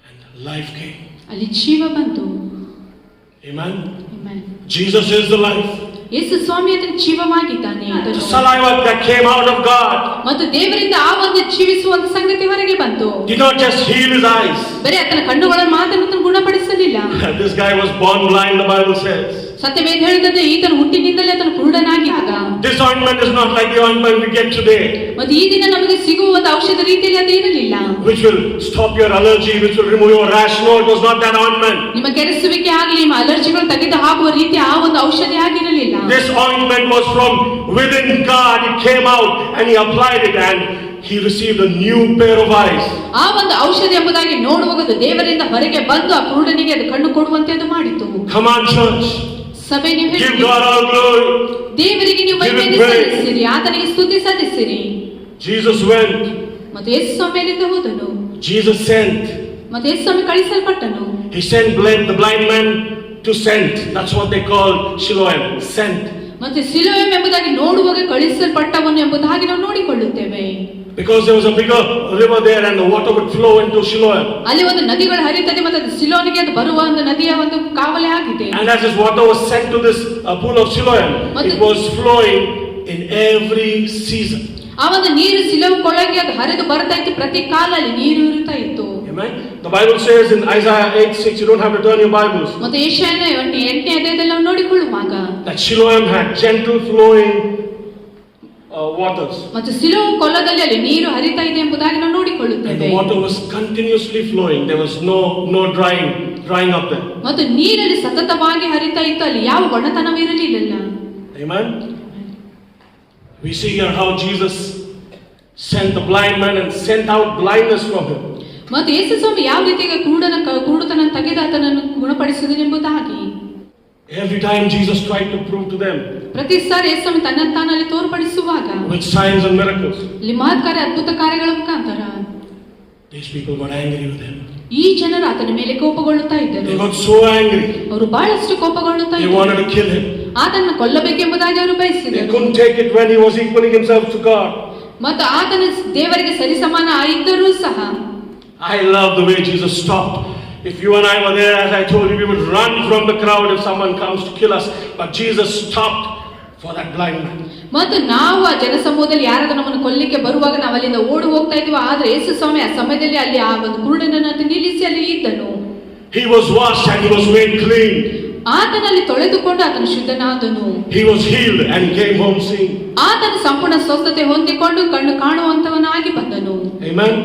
And life came. ಅಲ್ಲಿ ಜೀವ ಬಂತು. Amen. Amen. Jesus is the life. ಯೇಸು ಸ್ವಾಮಿ ಆತನ ಜೀವವಾಗಿದ್ದಾನೆ. The saliva that came out of God ಮತ್ತು ದೇವರಿಂದ ಆ ಒಂದು ಜೀವಿಸುವ ಒಂದು ಸಂಗತಿ ಹೊರಗೆ ಬಂತು. did not just heal his eyes. ಬರೀ ಆತನ ಕಣ್ಣುಗಳನ್ನು ಮಾತ್ರ ಗುಣಪಡಿಸಲಿಲ್ಲ. This guy was born blind, the Bible says. ಸತ್ಯವೇದ ಹೇಳಿದಂತೆ ಈತನ ಹುಟ್ಟಿನಿಂದಲೇ ಆತನು ಕುರುಡನಾಗಿದ್ದ. This ointment is not like the ointment we get today, ಮತ್ತು ಈ ದಿನ ನಮಗೆ ಸಿಗುವ ಒಂದು ಔಷಧ ರೀತಿಯಲ್ಲಿ ಅದು ಇರಲಿಲ್ಲ. which will stop your allergy, which will remove your rash. No, it was not that ointment. ನಿಮ್ಮ ಕೆರೆಸುವಿಕೆ ಆಗಲಿ, ನಿಮ್ಮ ಅಲರ್ಜಿಗಳು ತೆಗೆದು ಹಾಕುವ ರೀತಿ ಆ ಒಂದು ಔಷಧಿ ಆಗಿರಲಿಲ್ಲ. This ointment was from within God. It came out and he applied it and he received a new pair of eyes. ಆ ಒಂದು ಔಷಧಿ ಎಂಬುದಾಗಿ ನೋಡುವಾಗ ದೇವರಿಂದ ಹೊರಗೆ ಬಂದು ಆ ಕುರುಡನಿಗೆ ಅದು ಕಣ್ಣು ಕೊಡುವಂತೆ ಅದು ಮಾಡಿತು. Come on, church. ಸಭೆ ನೀವು Give God all glory. ದೇವರಿಗೆ ನೀವು ಮಹಿಮೆಯನ್ನು ಸಲ್ಲಿಸಿರಿ, ಆತನಿಗೆ ಸ್ತುತಿ ಸಲ್ಲಿಸಿರಿ. Jesus went. ಮತ್ತು ಯೇಸು ಸ್ವಾಮಿಯಲ್ಲಿಂದ ಹೋದನು. Jesus sent. ಮತ್ತು ಯೇಸು ಸ್ವಾಮಿ ಕಳಿಸಲ್ಪಟ್ಟನು. He sent the blind man to sent. That's what they call Siloam. Sent. ಮತ್ತು ಸಿಲೋಯಂ ಎಂಬುದಾಗಿ ನೋಡುವಾಗ ಕಳಿಸಲ್ಪಟ್ಟವನು ಎಂಬುದಾಗಿ ನಾವು ನೋಡಿಕೊಳ್ಳುತ್ತೇವೆ. Because there was a bigger river there and the water would flow into Siloam. ಅಲ್ಲಿ ಒಂದು ನದಿಗಳು ಹರಿಯುತ್ತದೆ ಮತ್ತು ಅದು ಸಿಲೋನಿಗೆ ಅದು ಬರುವ ಒಂದು ನದಿಯ ಒಂದು ಕಾವಲೆ ಆಗಿದೆ. And as this water was sent to this pool of Siloam, it was flowing in every season. ಆ ಒಂದು ನೀರು ಸಿಲೋಮ್ ಕೊಳಗೆ ಅದು ಹರಿದು ಬರ್ತಾ ಇತ್ತು, ಪ್ರತಿ ಕಾಲಲ್ಲಿ ನೀರು ಇರುತ್ತಾ ಇತ್ತು. Amen. The Bible says in Isaiah 8:6, you don't have to turn your Bibles, ಮತ್ತು ಯೆಶಾಯನ 8ನೇ ಅಧ್ಯಾಯದಲ್ಲಿ ನಾವು ನೋಡಿಕೊಳ್ಳುವಾಗ that Siloam had gentle flowing waters. ಮತ್ತು ಸಿಲೋಮ್ ಕೊಳದಲ್ಲಿ ಅಲ್ಲಿ ನೀರು ಹರಿತಾ ಇದೆ ಎಂಬುದಾಗಿ ನಾವು And ನೋಡಿಕೊಳ್ಳುತ್ತೇವೆ. the water was continuously flowing. There was no drying up there. ಮತ್ತು ನೀರಲ್ಲಿ ಸತತವಾಗಿ ಹರಿತಾ ಇತ್ತು, ಅಲ್ಲಿ ಯಾವ ಒಣತನವಿರಲಿಲ್ಲ. Amen. We see here how Jesus sent the blind man and sent out blindness from him. ಮತ್ತು ಯೇಸು ಸ್ವಾಮಿ ಯಾವ ರೀತಿಯಾಗಿ ಕುರುಡತನ ತೆಗೆದು ಆತನನ್ನು ಗುಣಪಡಿಸಿದನು ಎಂಬುದಾಗಿ Every time Jesus tried to prove to them ಪ್ರತಿ ಸಾರಿ ಯೇಸು ಸ್ವಾಮಿ ತನ್ನನ್ನು ತೋರ್ಪಡಿಸುವಾಗ with signs and miracles, ಇಲ್ಲಿ ಮಹತ್ಕಾರ್ಯ ಅದ್ಭುತ ಕಾರ್ಯಗಳ ಮುಖಾಂತರ these people got angry with him. ಈ ಜನರು ಆತನ ಮೇಲೆ ಕೋಪಗೊಳ್ಳುತ್ತಾ ಇದ್ದರು. They got so angry. ಅವರು ಬಹಳಷ್ಟು ಕೋಪಗೊಳ್ಳುತ್ತಾ They ಇದ್ದರು. wanted to kill him. ಆತನನ್ನು ಕೊಲ್ಲಬೇಕೆಂಬುದಾಗಿ ಅವರು They ಬಯಸಿದರು. couldn't take it when he was equaling himself to God. ಮತ್ತು ಆತನ ದೇವರಿಗೆ ಸರಿಸಮಾನ ಇದ್ದರೂ ಸಹ I love the way Jesus stopped. If you and I were there, as I told you, we would run from the crowd if someone comes to kill us. But Jesus stopped for that blind man. ಮತ್ತು ನಾವು ಆ ಜನಸಮೂಹದಲ್ಲಿ ಯಾರಾದ್ರೂ ನಮ್ಮನ್ನು ಕೊಲ್ಲಿಕ್ಕೆ ಬರುವಾಗ ನಾವು ಅಲ್ಲಿಂದ ಓಡಿ ಹೋಗ್ತಾ ಇದ್ವಿ. ಆದ್ರೆ ಯೇಸು ಸ್ವಾಮಿ ಆ ಸಮಯದಲ್ಲಿ ಅಲ್ಲಿ ಆ ಒಂದು ಕುರುಡನನ್ನು ನಿಲ್ಲಿಸಿ ಅಲ್ಲಿ ಇದ್ದನು. He was washed and he was made clean. ಆತನಲ್ಲಿ ತೊಳೆದುಕೊಂಡು ಆತನು ಶುದ್ಧನಾದನು. He was healed and he came home seeing. ಆತನು ಸಂಪೂರ್ಣ ಸ್ವಸ್ಥತೆ ಹೊಂದಿಕೊಂಡು ಕಣ್ಣು ಕಾಣುವಂತವನಾಗಿ ಬಂದನು. Amen.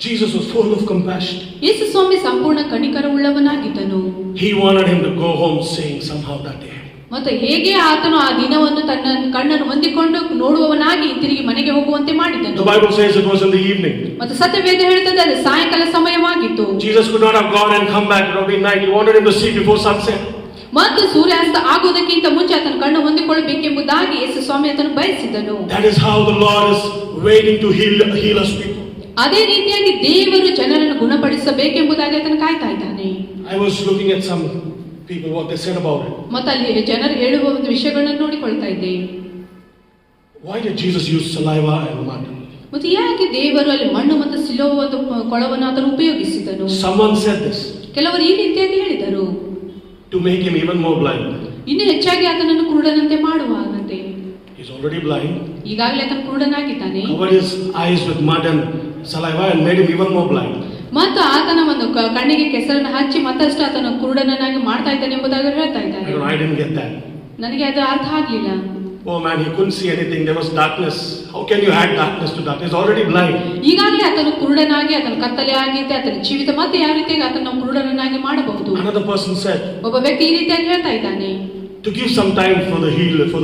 Jesus was full of compassion. ಯೇಸು ಸ್ವಾಮಿ ಸಂಪೂರ್ಣ ಕನಿಕರವುಳ್ಳವನಾಗಿದ್ದನು. He wanted him to go home seeing somehow that day. ಮತ್ತು ಹೇಗೆ ಆತನು ಆ ದಿನವನ್ನು ತನ್ನ ಕಣ್ಣನ್ನು ಹೊಂದಿಕೊಂಡು ನೋಡುವವನಾಗಿ ತಿರುಗಿ ಮನೆಗೆ ಹೋಗುವಂತೆ ಮಾಡಿದನು. The Bible says it was in the evening. ಮತ್ತು ಸತ್ಯವೇದ ಹೇಳುತ್ತದೆ ಅದು ಸಾಯಂಕಾಲ ಸಮಯವಾಗಿತ್ತು. Jesus could not have gone and come back. It would be night. He wanted him to see before sunset. ಮತ್ತು ಸೂರ್ಯಾಸ್ತ ಆಗುವುದಕ್ಕಿಂತ ಮುಂಚೆ ಆತನ ಕಣ್ಣು ಹೊಂದಿಕೊಳ್ಳಬೇಕೆಂಬುದಾಗಿ ಯೇಸು ಸ್ವಾಮಿ ಆತನು ಬಯಸಿದನು. That is how the Lord is waiting to heal us people. ಅದೇ ರೀತಿಯಾಗಿ ದೇವರು ಜನರನ್ನು ಗುಣಪಡಿಸಬೇಕೆಂಬುದಾಗಿ ಆತನು ಕಾಯ್ತಾ ಇದ್ದಾನೆ. I was looking at some people what they said about it. ಮತ್ತು ಅಲ್ಲಿ ಜನರು ಹೇಳುವ ಒಂದು ವಿಷಯಗಳನ್ನು ನೋಡಿಕೊಳ್ತಾ ಇದ್ದೆ. Why did Jesus use saliva and mud? ಮತ್ತು ಯಾಕೆ ದೇವರು ಅಲ್ಲಿ ಮಣ್ಣು ಮತ್ತು ಸಿಲುವ ಒಂದು ಕೊಳವನ್ನು ಆತನು ಉಪಯೋಗಿಸಿದನು? Someone said this. ಕೆಲವರು ಈ ರೀತಿಯಾಗಿ ಹೇಳಿದರು. To make him even more blind. ಇನ್ನು ಹೆಚ್ಚಾಗಿ ಆತನನ್ನು ಕುರುಡನಂತೆ ಮಾಡುವಾಗಂತೆ. He's already blind. ಈಗಾಗಲೇ ಆತನು ಕುರುಡನಾಗಿದ್ದಾನೆ. Covered his eyes with mud and saliva and made him even more blind. ಮತ್ತು ಆತನ ಒಂದು ಕಣ್ಣಿಗೆ ಕೆಸರನ್ನು ಹಚ್ಚಿ ಮತ್ತಷ್ಟು ಆತನ ಕುರುಡನನ್ನಾಗಿ ಮಾಡ್ತಾ ಇದ್ದಾನೆ ಎಂಬುದಾಗಿ ಹೇಳ್ತಾ ಇದ್ದಾನೆ. I didn't get that. ನನಗೆ ಅದು ಅರ್ಥ ಆಗ್ಲಿಲ್ಲ. Oh man, he couldn't see anything. There was darkness. How can you add darkness to darkness? He's already blind. ಈಗಾಗಲೇ ಆತನು ಕುರುಡನಾಗಿ ಆತನ ಕತ್ತಲೆ ಆಗಿದೆ, ಆತನ ಜೀವಿತ ಮತ್ತೆ ಯಾವ ರೀತಿಯಾಗಿ ಆತನ ಕುರುಡನನ್ನಾಗಿ ಮಾಡಬಹುದು? Another person said. ಒಬ್ಬ ವ್ಯಕ್ತಿ ಈ ರೀತಿಯಾಗಿ ಹೇಳ್ತಾ ಇದ್ದಾನೆ. To give some time for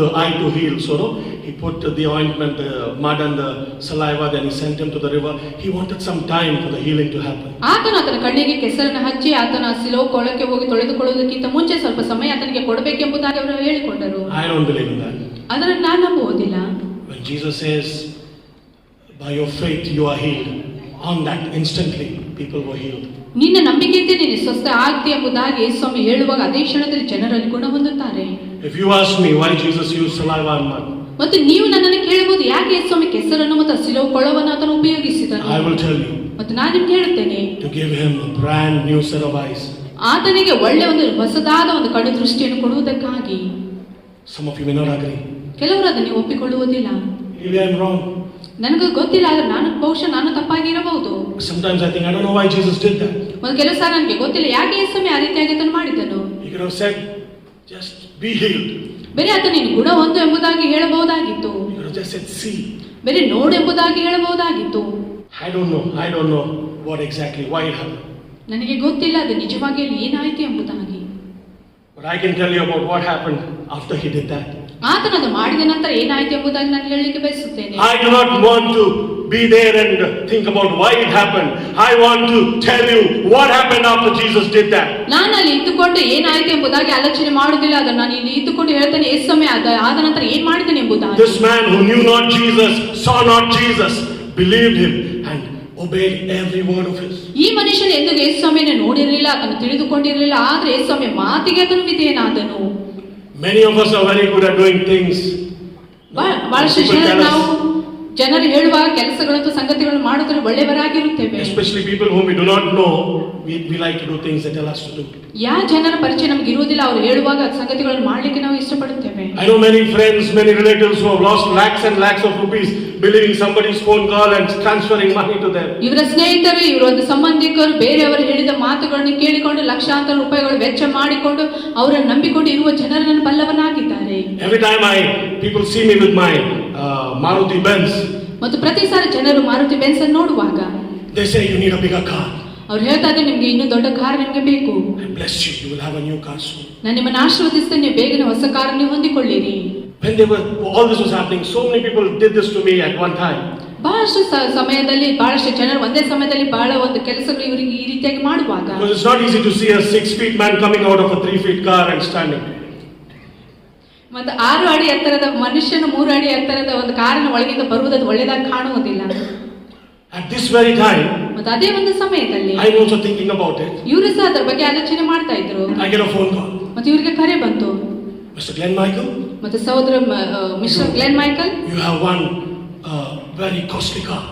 the eye to heal, so no, he put the ointment, the mud and the saliva, then he sent him to the river. He wanted some time for the healing to happen. ಆತನು ಆತನ ಕಣ್ಣಿಗೆ ಕೆಸರನ್ನು ಹಚ್ಚಿ ಆತನ ಸಿಲುವ ಕೊಳಕ್ಕೆ ಹೋಗಿ ತೊಳೆದುಕೊಳ್ಳುವುದಕ್ಕಿಂತ ಮುಂಚೆ ಸ್ವಲ್ಪ ಸಮಯ ಆತನಿಗೆ ಕೊಡಬೇಕೆಂಬುದಾಗಿ ಅವರು ಹೇಳಿಕೊಂಡರು. I don't believe in that. ಅದನ್ನು ನಾನು ನಂಬುವುದಿಲ್ಲ. When Jesus says, by your faith you are healed, on that instantly people were healed. ನಿನ್ನ ನಂಬಿಕೆಯಿಂದ ನೀನು ಸ್ವಸ್ಥ ಆಗ್ತಿ ಎಂಬುದಾಗಿ ಯೇಸು ಸ್ವಾಮಿ ಹೇಳುವಾಗ ಅದೇ ಕ್ಷಣದಲ್ಲಿ ಜನರಲ್ಲಿ ಗುಣ ಹೊಂದುತ್ತಾರೆ. If you ask me why Jesus used saliva and mud, ಮತ್ತು ನೀವು ನನ್ನನ್ನು ಕೇಳಬಹುದು ಯಾಕೆ ಯೇಸು ಸ್ವಾಮಿ ಕೆಸರನ್ನು ಮತ್ತು ಸಿಲುವ ಕೊಳವನ್ನು ಆತನು ಉಪಯೋಗಿಸಿದನು? I will tell you. ಮತ್ತು ನಾನು ನಿಮ್ಗೆ ಹೇಳುತ್ತೇನೆ. To give him a brand new set of eyes. ಆತನಿಗೆ ಒಳ್ಳೆ ಒಂದು ಹೊಸದಾದ ಒಂದು ಕಣ್ಣು ದೃಷ್ಟಿಯನ್ನು ಕೊಡುವುದಕ್ಕಾಗಿ. Some of you may not agree. ಕೆಲವರು ಅದನ್ನು ಒಪ್ಪಿಕೊಳ್ಳುವುದಿಲ್ಲ. Maybe I'm wrong. ನನಗೂ ಗೊತ್ತಿಲ್ಲ, ಆದ್ರೆ ಬಹುಶಃ ನಾನು ತಪ್ಪಾಗಿರಬಹುದು. Sometimes I think I don't know why Jesus did that. ಒಂದು ಕೆಲವು ಸಾರಿ ನನಗೆ ಗೊತ್ತಿಲ್ಲ ಯಾಕೆ ಯೇಸು ಸ್ವಾಮಿ ಆ ರೀತಿಯಾಗಿ ಅದನ್ನು ಮಾಡಿದನು. He could have said, just be healed. ಬೇರೆ ಆತ ನೀನು ಗುಣ ಹೊಂದು ಎಂಬುದಾಗಿ ಹೇಳಬಹುದಾಗಿತ್ತು. He could have just said, see. ಬೇರೆ ನೋಡು ಎಂಬುದಾಗಿ ಹೇಳಬಹುದಾಗಿತ್ತು. I don't know what exactly why it happened. ನನಗೆ ಗೊತ್ತಿಲ್ಲ ಅದು ನಿಜವಾಗಿ ಏನಾಯಿತು ಎಂಬುದಾಗಿ. But I can tell you about what happened after he did that. ಆತನು ಅದು ಮಾಡಿದ ನಂತರ ಏನಾಯಿತು ಎಂಬುದಾಗಿ ನಾನು ಹೇಳಲಿಕ್ಕೆ ಬಯಸುತ್ತೇನೆ. I do not want to be there and think about why it happened. I want to tell you what happened after Jesus did that. ನಾನು ಅಲ್ಲಿ ಇದ್ದುಕೊಂಡು ಏನಾಯಿತು ಎಂಬುದಾಗಿ ಆಲೋಚನೆ ಮಾಡುವುದಿಲ್ಲ. ಅದನ್ನು ನಾನು ಇಲ್ಲಿ ಇದ್ದುಕೊಂಡು ಹೇಳ್ತೇನೆ ಯೇಸು ಸ್ವಾಮಿ ಆದ ನಂತರ ಏನ್ ಮಾಡಿದ್ದೇನೆ ಎಂಬುದಾಗಿ. This man who knew not Jesus, saw not Jesus, believed him and obeyed every word of his. ಈ ಮನುಷ್ಯನು ಎಂದಿಗೂ ಯೇಸು ಸ್ವಾಮಿಯನ್ನು ನೋಡಿರಲಿಲ್ಲ, ಅದನ್ನು ತಿಳಿದುಕೊಂಡಿರಲಿಲ್ಲ, ಆದ್ರೆ ಯೇಸು ಸ್ವಾಮಿ ಮಾತಿಗೆ ಅದನ್ನು ವಿಧೇಯನಾದನು. Many of us are very good at doing things. ಬಹಳಷ್ಟು ಜನರು ಹೇಳುವ ಕೆಲಸಗಳನ್ನು ಸಂಗತಿಗಳನ್ನು ಮಾಡುವುದರಲ್ಲಿ ಒಳ್ಳೆಯವರಾಗಿರುತ್ತೇವೆ. Especially people whom we do not know, we like to do things they tell us to do. ಯಾವ ಜನರ ಪರಿಚಯ ನಮಗೆ ಇರುವುದಿಲ್ಲ, ಅವರು ಹೇಳುವಾಗ ಸಂಗತಿಗಳನ್ನು ಮಾಡಲಿಕ್ಕೆ ನಾವು ಇಷ್ಟಪಡುತ್ತೇವೆ. I know many friends, many relatives who have lost lakhs and lakhs of rupees believing somebody's phone call and transferring money to them. ಇವರ ಸ್ನೇಹಿತರು, ಇವರ ಒಂದು ಸಂಬಂಧಿಕರು ಬೇರೆಯವರು ಹೇಳಿದ ಮಾತುಗಳನ್ನು ಕೇಳಿಕೊಂಡು ಲಕ್ಷಾಂತರ ರೂಪಾಯಿಗಳು ವೆಚ್ಚ ಮಾಡಿಕೊಂಡು ಅವರನ್ನು ನಂಬಿಕೊಂಡು ಇರುವ ಜನರನ್ನು ಬಲ್ಲವನಾಗಿದ್ದಾರೆ. Every time people see me with my Maruti Benz, ಮತ್ತು ಪ್ರತಿ ಸಾರಿ ಜನರು ಮಾರುತಿ ಬೆನ್ಸ್ ಅನ್ನು ನೋಡುವಾಗ they say you need a bigger car. ಅವ್ರು ಹೇಳ್ತಾ ಇದ್ದಾರೆ ನಿಮ್ಗೆ ಇನ್ನೂ ದೊಡ್ಡ ಕಾರ್ ನಿಮ್ಗೆ ಬೇಕು. I bless you, you will have a new car soon. ನಾನು ನಿಮ್ಮನ್ನು ಆಶೀರ್ವದಿಸ್ತೇನೆ, ಬೇಗನೆ ಹೊಸ ಕಾರ್ ನೀವು ಹೊಂದಿಕೊಳ್ಳಿರಿ. When all this was happening, so many people did this to me at one time. ಬಹಳಷ್ಟು ಸಮಯದಲ್ಲಿ ಬಹಳಷ್ಟು ಜನರು ಒಂದೇ ಸಮಯದಲ್ಲಿ ಬಹಳ ಒಂದು ಕೆಲಸಗಳು ಇವರಿಗೆ ಈ ರೀತಿಯಾಗಿ ಮಾಡುವಾಗ, Because it's not easy to see a 6 feet man coming out of a 3 feet car and standing. ಮತ್ತೆ 6 ಅಡಿ ಎತ್ತರದ ಮನುಷ್ಯನು 3 ಅಡಿ ಎತ್ತರದ ಒಂದು ಕಾರಿನ ಒಳಗಿಂದ ಬರುವುದದು ಒಳ್ಳೆದಾಗಿ ಕಾಣುವುದಿಲ್ಲ. At this very time, ಮತ್ತೆ ಅದೇ ಒಂದು ಸಮಯದಲ್ಲಿ I'm also thinking about it. ಇವರು ಸಹ ಅದರ ಬಗ್ಗೆ ಆಲೋಚನೆ ಮಾಡ್ತಾ ಇದ್ರು. I get a phone call. ಮತ್ತೆ ಇವರಿಗೆ ಕರೆ ಬಂತು. Mr. Glenn Michael, ಮತ್ತೆ ಸಹೋದರ mister Glenn Michael, you have one very costly car.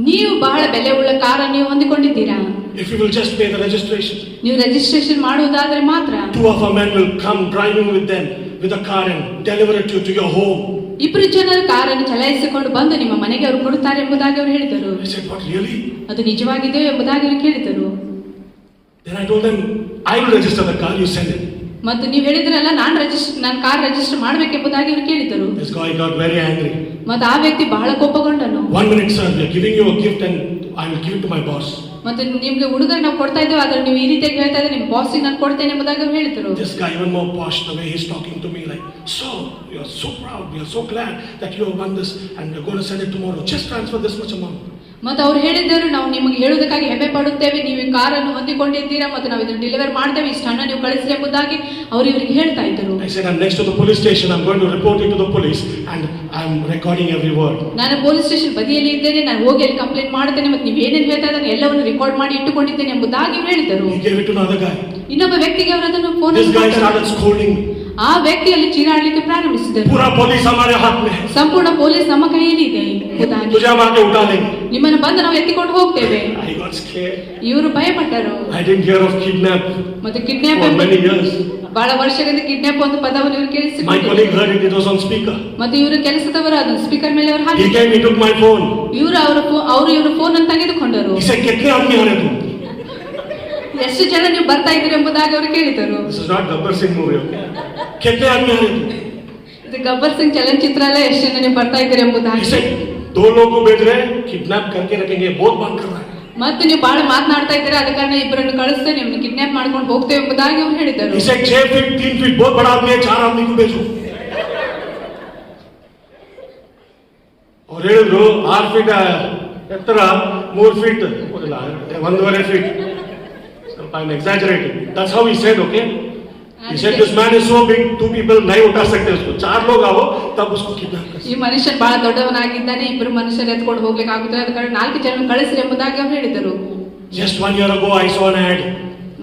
ನೀವು ಬಹಳ ಬೆಲೆ ಉಳ್ಳ ಕಾರನ್ನು ನೀವು ಹೊಂದಿಕೊಂಡಿದ್ದೀರಾ. If you will just pay the registration, ನೀವು ರಿಜಿಸ್ಟ್ರೇಷನ್ ಮಾಡುವುದಾದ್ರೆ ಮಾತ್ರ 2 of our men will come driving with them with a car and deliver it to your home. 2 ಜನರು ಕಾರನ್ನು ಚಲಾಯಿಸಿಕೊಂಡು ಬಂದು ನಿಮ್ಮ ಮನೆಗೆ ಅವರು ಕೊಡುತ್ತಾರೆ ಎಂಬುದಾಗಿ ಅವರು ಹೇಳಿದರು. I said, what, really? ಅದು ನಿಜವಾಗಿದೆಯೋ ಎಂಬುದಾಗಿ ಅವರು ಕೇಳಿದರು. Then I told them, I will register the car, you send it. ಮತ್ತು ನೀವು ಹೇಳಿದ್ರಲ್ಲ ನಾನು ಕಾರ್ ರಿಜಿಸ್ಟರ್ ಮಾಡಬೇಕೆಂಬುದಾಗಿ ಅವರು ಕೇಳಿದರು. This guy got very angry. ಮತ್ತು ಆ ವ್ಯಕ್ತಿ ಬಹಳ ಕೋಪಗೊಂಡನು. 1 minute sir, we are giving you a gift and I will give it to my boss. ಮತ್ತು ನಿಮ್ಗೆ ಉಡುಗೊರೆ ನಾವು ಕೊಡ್ತಾ ಇದ್ದೇವೆ, ಆದ್ರೆ ನೀವು ಈ ರೀತಿಯಾಗಿ ಹೇಳ್ತಾ ಇದ್ರೆ ನಿಮ್ಮ ಬಾಸಿಗೆ ನಾನು ಕೊಡ್ತೇನೆ ಎಂಬುದಾಗಿ ಅವರು ಹೇಳಿದರು. This guy even more posh, the way he's talking to me like, so you are so proud, we are so glad that you have won this and we are going to send it tomorrow. Just transfer this much amount. ಮತ್ತು ಅವ್ರು ಹೇಳಿದರು, ನಾವು ನಿಮಗೆ ಹೇಳುವುದಕ್ಕಾಗಿ ಹೆಮ್ಮೆ ಪಡುತ್ತೇವೆ, ನೀವು ಈ ಕಾರನ್ನು ಹೊಂದಿಕೊಂಡಿದ್ದೀರಾ ಮತ್ತು ನಾವು ಇದನ್ನು ಡೆಲಿವರ್ ಮಾಡ್ತೇವೆ, ಇಷ್ಟು ಹಣ ನೀವು ಕಳಿಸಿ ಎಂಬುದಾಗಿ ಅವರು ಇವರಿಗೆ ಹೇಳ್ತಾ ಇದ್ದರು. I said, I'm next to the police station, I'm going to report it to the police and I'm recording every word. ನಾನು ಪೊಲೀಸ್ ಸ್ಟೇಷನ್ ಬದಿಯಲ್ಲಿ ಇದ್ದೇನೆ, ನಾನು ಹೋಗಿ ಅಲ್ಲಿ ಕಂಪ್ಲೇಂಟ್ ಮಾಡ್ತೇನೆ ಮತ್ತು ನೀವು ಏನೇನು ಹೇಳ್ತಾ ಇದ್ದಾರೆ ಎಲ್ಲವನ್ನು ರೆಕಾರ್ಡ್ ಮಾಡಿ ಇಟ್ಟುಕೊಂಡಿದ್ದೇನೆ ಎಂಬುದಾಗಿ ಹೇಳಿದರು. He gave it to another guy. ಇನ್ನೊಬ್ಬ ವ್ಯಕ್ತಿಗೆ ಅವರು ಅದನ್ನು phone This guy started scolding me. ಆ ವ್ಯಕ್ತಿಯಲ್ಲಿ ಚೀರಾಡಲಿಕ್ಕೆ ಪ್ರಾರಂಭಿಸಿದರು. पूरा पुलिस हमारे हाथ में है. ಸಂಪೂರ್ಣ ಪೊಲೀಸ್ ನಮ್ಮ ಕೈಯಲ್ಲಿ ಇದೆ ಎಂಬುದಾಗಿ. तुझे हम आके उठा लेंगे. ನಿಮ್ಮನ್ನು ಬಂದು ನಾವು ಎತ್ತಿಕೊಂಡು ಹೋಗ್ತೇವೆ. I got scared. ಇವರು ಭಯಪಟ್ಟರು. I didn't hear of kidnap ಮತ್ತೆ ಕಿಡ್ನಾಪ್ for many years. ಬಹಳ ವರ್ಷಗಳಿಂದ ಕಿಡ್ನಾಪ್ ಒಂದು ಪದವನ್ನು ಇವರು My ಕೇಳಿಸಿಕೊಂಡರು. colleague heard it, it was on speaker. ಮತ್ತೆ ಇವರು ಕೆಲಸದವರು ಅದನ್ನು ಸ್ಪೀಕರ್ ಮೇಲೆ ಅವರು He ಹಾಕಿದರು. came, he took my phone. ಅವರು ಇವರ ಫೋನ್ ಅನ್ನು ತೆಗೆದುಕೊಂಡರು. He said, कितने आदमी आ रहे तुम? ಎಷ್ಟು ಜನ ನೀವು ಬರ್ತಾ ಇದ್ದೀರಿ ಎಂಬುದಾಗಿ ಅವರು ಕೇಳಿದರು. This is not Gabbar Singh movie, okay? कितने आदमी आ रहे तुम? ಇದು ಗಬ್ಬರ್ ಸಿಂಗ್ ಚಲನಚಿತ್ರ ಅಲ್ಲ, ಎಷ್ಟು ಜನ ನೀವು ಬರ್ತಾ ಇದ್ದೀರಿ He ಎಂಬುದಾಗಿ. said, 2 लोगों को भेज रहे हैं, किडनैप करके रखेंगे, बहुत बात कर रहा है. ಮತ್ತೆ ನೀವು ಬಹಳ ಮಾತನಾಡ್ತಾ ಇದ್ದೀರಾ, ಅದ ಕಾರಣ ಇಬ್ಬರನ್ನು ಕಳಿಸ್ತೇವೆ, ನಿಮ್ಮನ್ನು ಕಿಡ್ನಾಪ್ ಮಾಡ್ಕೊಂಡು ಹೋಗ್ತೇವೆ ಎಂಬುದಾಗಿ ಅವರು ಹೇಳಿದರು. He said, 6 feet, 3 feet, बहुत बड़ा आदमी है, 4 आदमी को भेजो. और ಹೇಳಿದ್ರು 6 feet ಎತ್ತರ, 3 feet, 1.5 feet. I'm exaggerating. That's how he said, okay? He said, this man is so big, 2 people नहीं उठा सकते उसको. 4 लोग आओ, तब उसको kidnap कर. ಈ ಮನುಷ್ಯ ಬಹಳ ದೊಡ್ಡವನಾಗಿದ್ದಾನೆ, ಇಬ್ಬರು ಮನುಷ್ಯರು ಎತ್ಕೊಂಡು ಹೋಗ್ಲಿಕ್ಕೆ ಆಗುತ್ತದೆ, ಅದ ಕಾರಣ 4 ಜನ ಕಳಿಸ್ರಿ ಎಂಬುದಾಗಿ ಅವರು ಹೇಳಿದರು. Just 1 year ago, I saw an ad.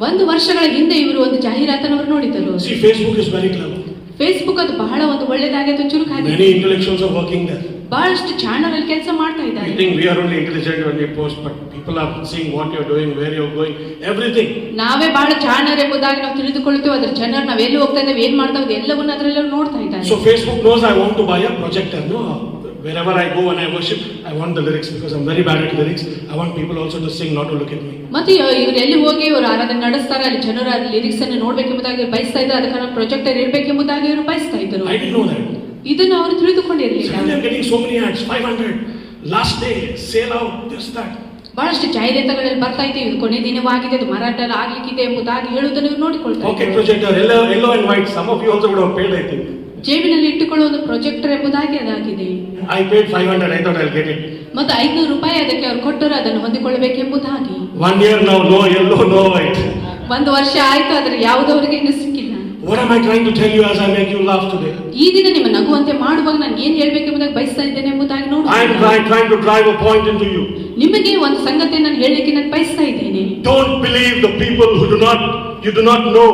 ಒಂದು ವರ್ಷಗಳ ಹಿಂದೆ ಇವರು ಒಂದು ಜಾಹೀರಾತನ್ನು ಅವರು ನೋಡಿದರು. See, Facebook is very clever. Facebook ಅದು ಬಹಳ ಒಂದು ಒಳ್ಳೆದಾಗಿದೆ, ಚುರುಕಾಗಿದೆ. Many intellectuals are working there. ಬಹಳಷ್ಟು ಚಾನಲ್ ಅಲ್ಲಿ ಕೆಲಸ ಮಾಡ್ತಾ ಇದ್ದಾರೆ. We think we are only intelligent when we post, but people are seeing what you are doing, where you are going, everything. ನಾವೇ ಬಹಳ ಚಾನಲ್ ಎಂಬುದಾಗಿ ನಾವು ತಿಳಿದುಕೊಳ್ಳುತ್ತೇವೆ, ಅದರ ಜನರು ನಾವು ಎಲ್ಲಿ ಹೋಗ್ತಾ ಇದ್ದೇವೆ, ಏನ್ ಮಾಡ್ತಾ ಇದ್ದೇವೆ ಎಲ್ಲವನ್ನೂ ಅದರಲ್ಲೆಲ್ಲ ನೋಡ್ತಾ ಇದ್ದಾರೆ. So Facebook knows I want to buy a projector. No, wherever I go and I worship, I want the lyrics because I'm very bad at lyrics. I want people also to sing, not to look at me. ಮತ್ತೆ ಇವರು ಎಲ್ಲಿ ಹೋಗಿ ಇವರು ಆರಾಧನೆ ನಡೆಸ್ತಾರೆ, ಅಲ್ಲಿ ಜನರ lyrics ಅನ್ನು ನೋಡ್ಬೇಕೆಂಬುದಾಗಿ ಬಯಸ್ತಾ ಇದ್ದಾರೆ, ಅದಕ್ಕೆ ಪ್ರೊಜೆಕ್ಟರ್ ಇರಬೇಕೆಂಬುದಾಗಿ ಇವರು ಬಯಸ್ತಾ ಇದ್ದರು. I didn't know that. ಇದನ್ನು ಅವರು ತಿಳಿದುಕೊಂಡಿರಲಿಲ್ಲ. Suddenly I'm getting so many ads, 500, last day, sale out, this, that. ಬಹಳಷ್ಟು ಜಾಹೀರಾತುಗಳಲ್ಲಿ ಬರ್ತಾ ಇದ್ದೀವಿ, ಇದು ಕೊನೆ ದಿನವಾಗಿದೆ, ಅದು ಮಾರಾಟ ಆಗ್ಲಿಕ್ಕಿದೆ ಎಂಬುದಾಗಿ ಹೇಳುವುದನ್ನು ನೀವು ನೋಡಿಕೊಳ್ತಾ Pocket ಇದ್ದೀವಿ. projector, yellow and white. Some of you also would have paid, I think. ಜೇಬಿನಲ್ಲಿ ಇಟ್ಟುಕೊಳ್ಳುವ ಒಂದು ಪ್ರೊಜೆಕ್ಟರ್ ಎಂಬುದಾಗಿ ಅದಾಗಿದೆ. I paid 500. I thought I'll get it. ಮತ್ತು 500 ರೂಪಾಯಿ ಅದಕ್ಕೆ ಅವರು ಕೊಟ್ಟರು, ಅದನ್ನು ಹೊಂದಿಕೊಳ್ಳಬೇಕೆಂಬುದಾಗಿ. 1 year now, no yellow, no white. ಒಂದು ವರ್ಷ ಆಯ್ತು, ಆದ್ರೆ ಯಾವುದವರಿಗೆ ಇನ್ನು ಸಿಕ್ಕಿಲ್ಲ. What am I trying to tell you as I make you laugh today? ಈ ದಿನ ನಿಮ್ಮ ನಗುವಂತೆ ಮಾಡುವಾಗ ನಾನು ಏನ್ ಹೇಳ್ಬೇಕೆಂಬುದಾಗಿ ಬಯಸ್ತಾ ಇದ್ದೇನೆ ಎಂಬುದಾಗಿ ನೋಡಿ. I am trying to drive a point into you. ನಿಮಗೆ ಒಂದು ಸಂಗತಿ ನಾನು ಹೇಳಲಿಕ್ಕೆ ನಾನು ಬಯಸ್ತಾ ಇದ್ದೇನೆ. Don't believe the people who you do not know.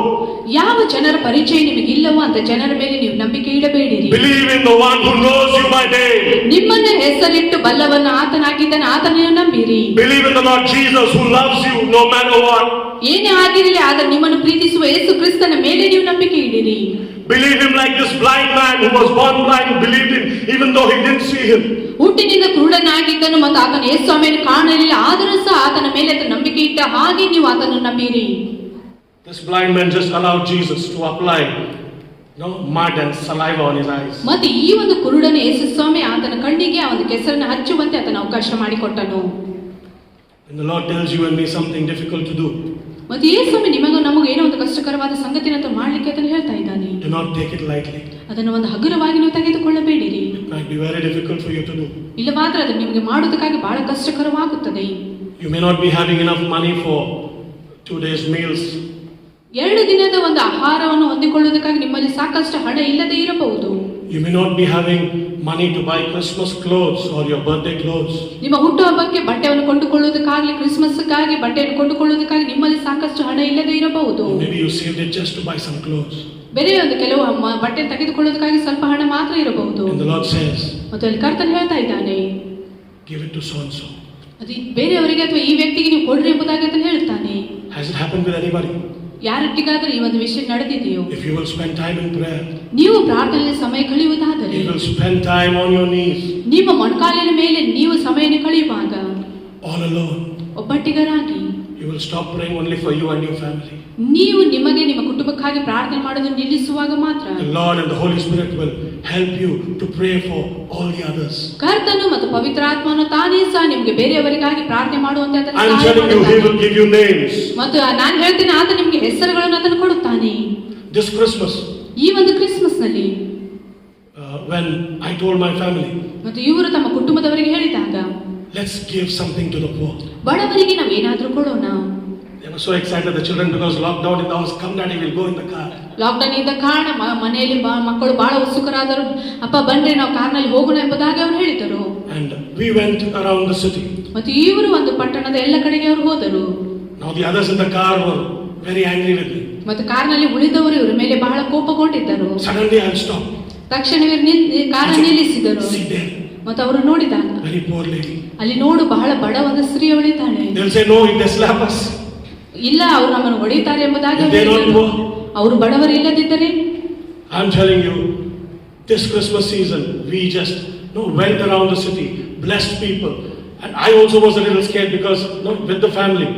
ಯಾವ ಜನರ ಪರಿಚಯ ನಿಮಗೆ ಇಲ್ಲವೋ ಅಂತ ಜನರ ಮೇಲೆ ನೀವು ನಂಬಿಕೆ ಇಡಬೇಡಿರಿ. Believe in the one who knows you by name. ನಿಮ್ಮನ್ನ ಹೆಸರಿಟ್ಟು ಬಲ್ಲವನ್ನ ಆತನಾಗಿದ್ದಾನೆ, ಆತನನ್ನು ನಂಬಿರಿ. Believe in the Lord Jesus who loves you no matter what. ಏನೇ ಆಗಿರಲಿ, ಆದ್ರೆ ನಿಮ್ಮನ್ನು ಪ್ರೀತಿಸುವ ಯೇಸು ಕ್ರಿಸ್ತನ ಮೇಲೆ ನೀವು ನಂಬಿಕೆ ಇಡಿರಿ. Believe him like this blind man who was born blind believed him even though he didn't see him. ಹುಟ್ಟಿನಿಂದ ಕುರುಡನಾಗಿದ್ದನು ಮತ್ತು ಆತನ ಯೇಸು ಸ್ವಾಮಿಯನ್ನು ಕಾಣಲಿಲ್ಲ, ಆದರೂ ಸಹ ಆತನ ಮೇಲೆ ಆತನ ನಂಬಿಕೆ ಇಟ್ಟ ಹಾಗೆ ನೀವು ಆತನನ್ನು ನಂಬಿರಿ. This blind man just allowed Jesus to apply mud and saliva on his eyes. ಮತ್ತೆ ಈ ಒಂದು ಕುರುಡನ ಯೇಸು ಸ್ವಾಮಿ ಆತನ ಕಣ್ಣಿಗೆ ಆ ಒಂದು ಕೆಸರನ್ನು ಹಚ್ಚುವಂತೆ ಆತನ ಅವಕಾಶ ಮಾಡಿಕೊಟ್ಟನು. When the Lord tells you and me something difficult to do, ಮತ್ತೆ ಯೇಸು ಸ್ವಾಮಿ ನಿಮಗೂ ನಮಗೂ ಏನೋ ಒಂದು ಕಷ್ಟಕರವಾದ ಸಂಗತಿಯನ್ನು ಮಾಡ್ಲಿಕ್ಕೆ ಅದನ್ನು ಹೇಳ್ತಾ ಇದ್ದಾನೆ. do not take it lightly. ಅದನ್ನು ಒಂದು ಹಗುರವಾಗಿ ನೀವು ತೆಗೆದುಕೊಳ್ಳಬೇಡಿರಿ. It might be very difficult for you to do. ಇಲ್ಲವಾದ್ರೆ ಅದು ನಿಮಗೆ ಮಾಡುವುದಕ್ಕಾಗಿ ಬಹಳ ಕಷ್ಟಕರವಾಗುತ್ತದೆ. You may not be having enough money for 2 days meals. 2 ದಿನದ ಒಂದು ಆಹಾರವನ್ನು ಹೊಂದಿಕೊಳ್ಳುವುದಕ್ಕಾಗಿ ನಿಮ್ಮಲ್ಲಿ ಸಾಕಷ್ಟು ಹಣ ಇಲ್ಲದೆ ಇರಬಹುದು. You may not be having money to buy Christmas clothes or your birthday clothes. ನಿಮ್ಮ ಹುಟ್ಟುಹಬ್ಬಕ್ಕೆ ಬಟ್ಟೆಯನ್ನು ಕೊಂಡುಕೊಳ್ಳುವುದಕ್ಕಾಗಿ, ಕ್ರಿಸ್ಮಸ್ಗಾಗಿ ಬಟ್ಟೆಯನ್ನು ಕೊಂಡುಕೊಳ್ಳುವುದಕ್ಕಾಗಿ ನಿಮ್ಮಲ್ಲಿ ಸಾಕಷ್ಟು ಹಣ ಇಲ್ಲದೆ ಇರಬಹುದು. Maybe you saved it just to buy some clothes. ಬೇರೆ ಒಂದು ಕೆಲವು ಬಟ್ಟೆ ತೆಗೆದುಕೊಳ್ಳುವುದಕ್ಕಾಗಿ ಸ್ವಲ್ಪ ಹಣ ಮಾತ್ರ ಇರಬಹುದು. And the Lord says, ಮತ್ತು ಅಲ್ಲಿ ಕರ್ತನು ಹೇಳ್ತಾ ಇದ್ದಾನೆ, give it to so and so. ಅದು ಬೇರೆಯವರಿಗೆ ಅಥವಾ ಈ ವ್ಯಕ್ತಿಗೆ ನೀವು ಕೊಡ್ರಿ ಎಂಬುದಾಗಿ ಅಂತ ಹೇಳ್ತಾನೆ. Has it happened with anybody? ಯಾರೊಟ್ಟಿಗಾದ್ರೂ ಈ ಒಂದು ವಿಷಯ ನಡೆದಿದೆಯೋ? If you will spend time in prayer, ನೀವು ಪ್ರಾರ್ಥನೆಯಲ್ಲಿ ಸಮಯ ಕಳೆಯುವುದಾದರೆ, you will spend time on your knees, ನಿಮ್ಮ ಮೊಣಕಾಲಿನ ಮೇಲೆ ನೀವು ಸಮಯವನ್ನು ಕಳೆಯುವಾಗ, all alone, ಒಬ್ಬಟ್ಟಿಗರಾಗಿ, you will stop praying only for you and your family. ನೀವು ನಿಮಗೆ ನಿಮ್ಮ ಕುಟುಂಬಕ್ಕಾಗಿ ಪ್ರಾರ್ಥನೆ ಮಾಡೋದನ್ನು ನಿಲ್ಲಿಸುವಾಗ ಮಾತ್ರ The Lord and the Holy Spirit will help you to pray for all the others. ಕರ್ತನು ಮತ್ತು ಪವಿತ್ರಾತ್ಮನು ತಾನೇ ಸಹ ನಿಮಗೆ ಬೇರೆಯವರಿಗಾಗಿ ಪ್ರಾರ್ಥನೆ ಮಾಡುವಂತೆ ಆತನು I'm ಸಹಾಯ telling you, He ಮಾಡುತ್ತಾನೆ. will give you names. ಮತ್ತು ನಾನು ಹೇಳ್ತೇನೆ ಆತ ನಿಮಗೆ ಹೆಸರುಗಳನ್ನು ಆತನು ಕೊಡುತ್ತಾನೆ. This Christmas, ಈ ಒಂದು ಕ್ರಿಸ್ಮಸ್ ನಲ್ಲಿ when I told my family, ಮತ್ತು ಇವರು ತಮ್ಮ ಕುಟುಂಬದವರಿಗೆ ಹೇಳಿದಾಗ let's give something to the poor. ಬಡವರಿಗೆ ನಾವು ಏನಾದ್ರೂ ಕೊಡೋಣ. They were so excited, the children, because lockdown in the house. Come, Daddy, we'll go in the car. Lockdown ಇದ್ದ ಕಾರಣ ಮನೆಯಲ್ಲಿ ಮಕ್ಕಳು ಬಹಳ ಉತ್ಸುಕರಾದರು. ಅಪ್ಪ ಬನ್ರಿ ನಾವು ಕಾರ್ನಲ್ಲಿ ಹೋಗೋಣ ಎಂಬುದಾಗಿ ಅವರು ಹೇಳಿದರು. And we went around the city. ಮತ್ತು ಇವರು ಒಂದು ಪಟ್ಟಣದ ಎಲ್ಲ ಕಡೆಗೆ ಅವರು ಹೋದರು. Now the others in the car were very angry with me. ಮತ್ತು ಕಾರ್ನಲ್ಲಿ ಉಳಿದವರು ಇವರ ಮೇಲೆ ಬಹಳ ಕೋಪಗೊಂಡಿದ್ದರು. Suddenly I'll stop. ತಕ್ಷಣವೇ ಕಾರ್ ನಿಲ್ಲಿಸಿದರು. See there, ಮತ್ತು ಅವರು ನೋಡಿದಾಗ very poor lady. ಅಲ್ಲಿ ನೋಡು ಬಹಳ ಬಡ ಒಂದು ಸ್ತ್ರೀ ಅವಳಿದ್ದಾಳೆ. They'll say, no, they slap us. ಇಲ್ಲ ಅವರು ನಮ್ಮನ್ನು ಹೊಡೆಯುತ್ತಾರೆ ಎಂಬುದಾಗಿ If they don't ಹೇಳಿದರು. go. ಅವರು ಬಡವರು ಇಲ್ಲದಿದ್ದರೆ I'm telling you, this Christmas season, we just went around the city, blessed people. And I also was a little scared because with the family.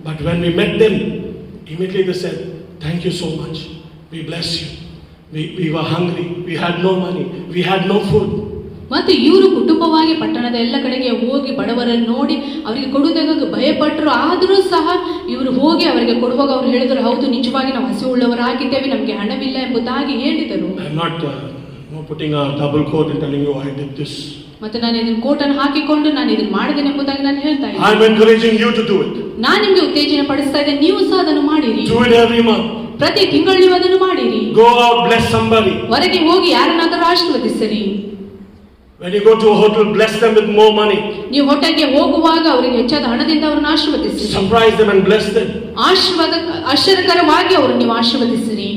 But when we met them, immediately they said, thank you so much. We bless you. We were hungry. We had no money. We had no food. ಮತ್ತು ಇವರು ಕುಟುಂಬವಾಗಿ ಪಟ್ಟಣದ ಎಲ್ಲ ಕಡೆಗೆ ಹೋಗಿ ಬಡವರನ್ನು ನೋಡಿ ಅವರಿಗೆ ಕೊಡುವುದಕ್ಕೆ ಭಯಪಟ್ಟರು. ಆದರೂ ಸಹ ಇವರು ಹೋಗಿ ಅವರಿಗೆ ಕೊಡುವಾಗ ಅವರು ಹೇಳಿದರು, ಹೌದು ನಿಜವಾಗಿ ನಾವು ಹಸಿವುಳ್ಳವರಾಗಿದ್ದೇವೆ, ನಮಗೆ ಹಣವಿಲ್ಲ ಎಂಬುದಾಗಿ ಹೇಳಿದರು. I'm not putting a double quote and telling you I did this. ಮತ್ತೆ ನಾನು ಇದನ್ನು ಕೋಟನ್ನು ಹಾಕಿಕೊಂಡು ನಾನು ಇದನ್ನು ಮಾಡಿದ್ದೇನೆ ಎಂಬುದಾಗಿ ನಾನು ಹೇಳ್ತಾ ಇದ್ದೀನಿ. I'm encouraging you to do it. ನಾನು ನಿಮಗೆ ಉತ್ತೇಜನ ಪಡಿಸ್ತಾ ಇದ್ದೇನೆ, ನೀವು ಸಹ ಅದನ್ನು ಮಾಡಿರಿ. Do it every month. ಪ್ರತಿ ತಿಂಗಳು ನೀವು ಅದನ್ನು ಮಾಡಿರಿ. Go out, bless somebody. ಹೊರಗೆ ಹೋಗಿ ಯಾರನ್ನಾದರೂ ಆಶೀರ್ವದಿಸಿರಿ. When you go to a hotel, bless them with more money. ನೀವು ಹೋಟೆಲ್ಗೆ ಹೋಗುವಾಗ ಅವರಿಗೆ ಹೆಚ್ಚಾದ ಹಣದಿಂದ ಅವರನ್ನು ಆಶೀರ್ವದಿಸಿರಿ. Surprise them and bless them. ಆಶ್ಚರ್ಯಕರವಾಗಿ ಅವರನ್ನು ನೀವು ಆಶೀರ್ವದಿಸಿರಿ.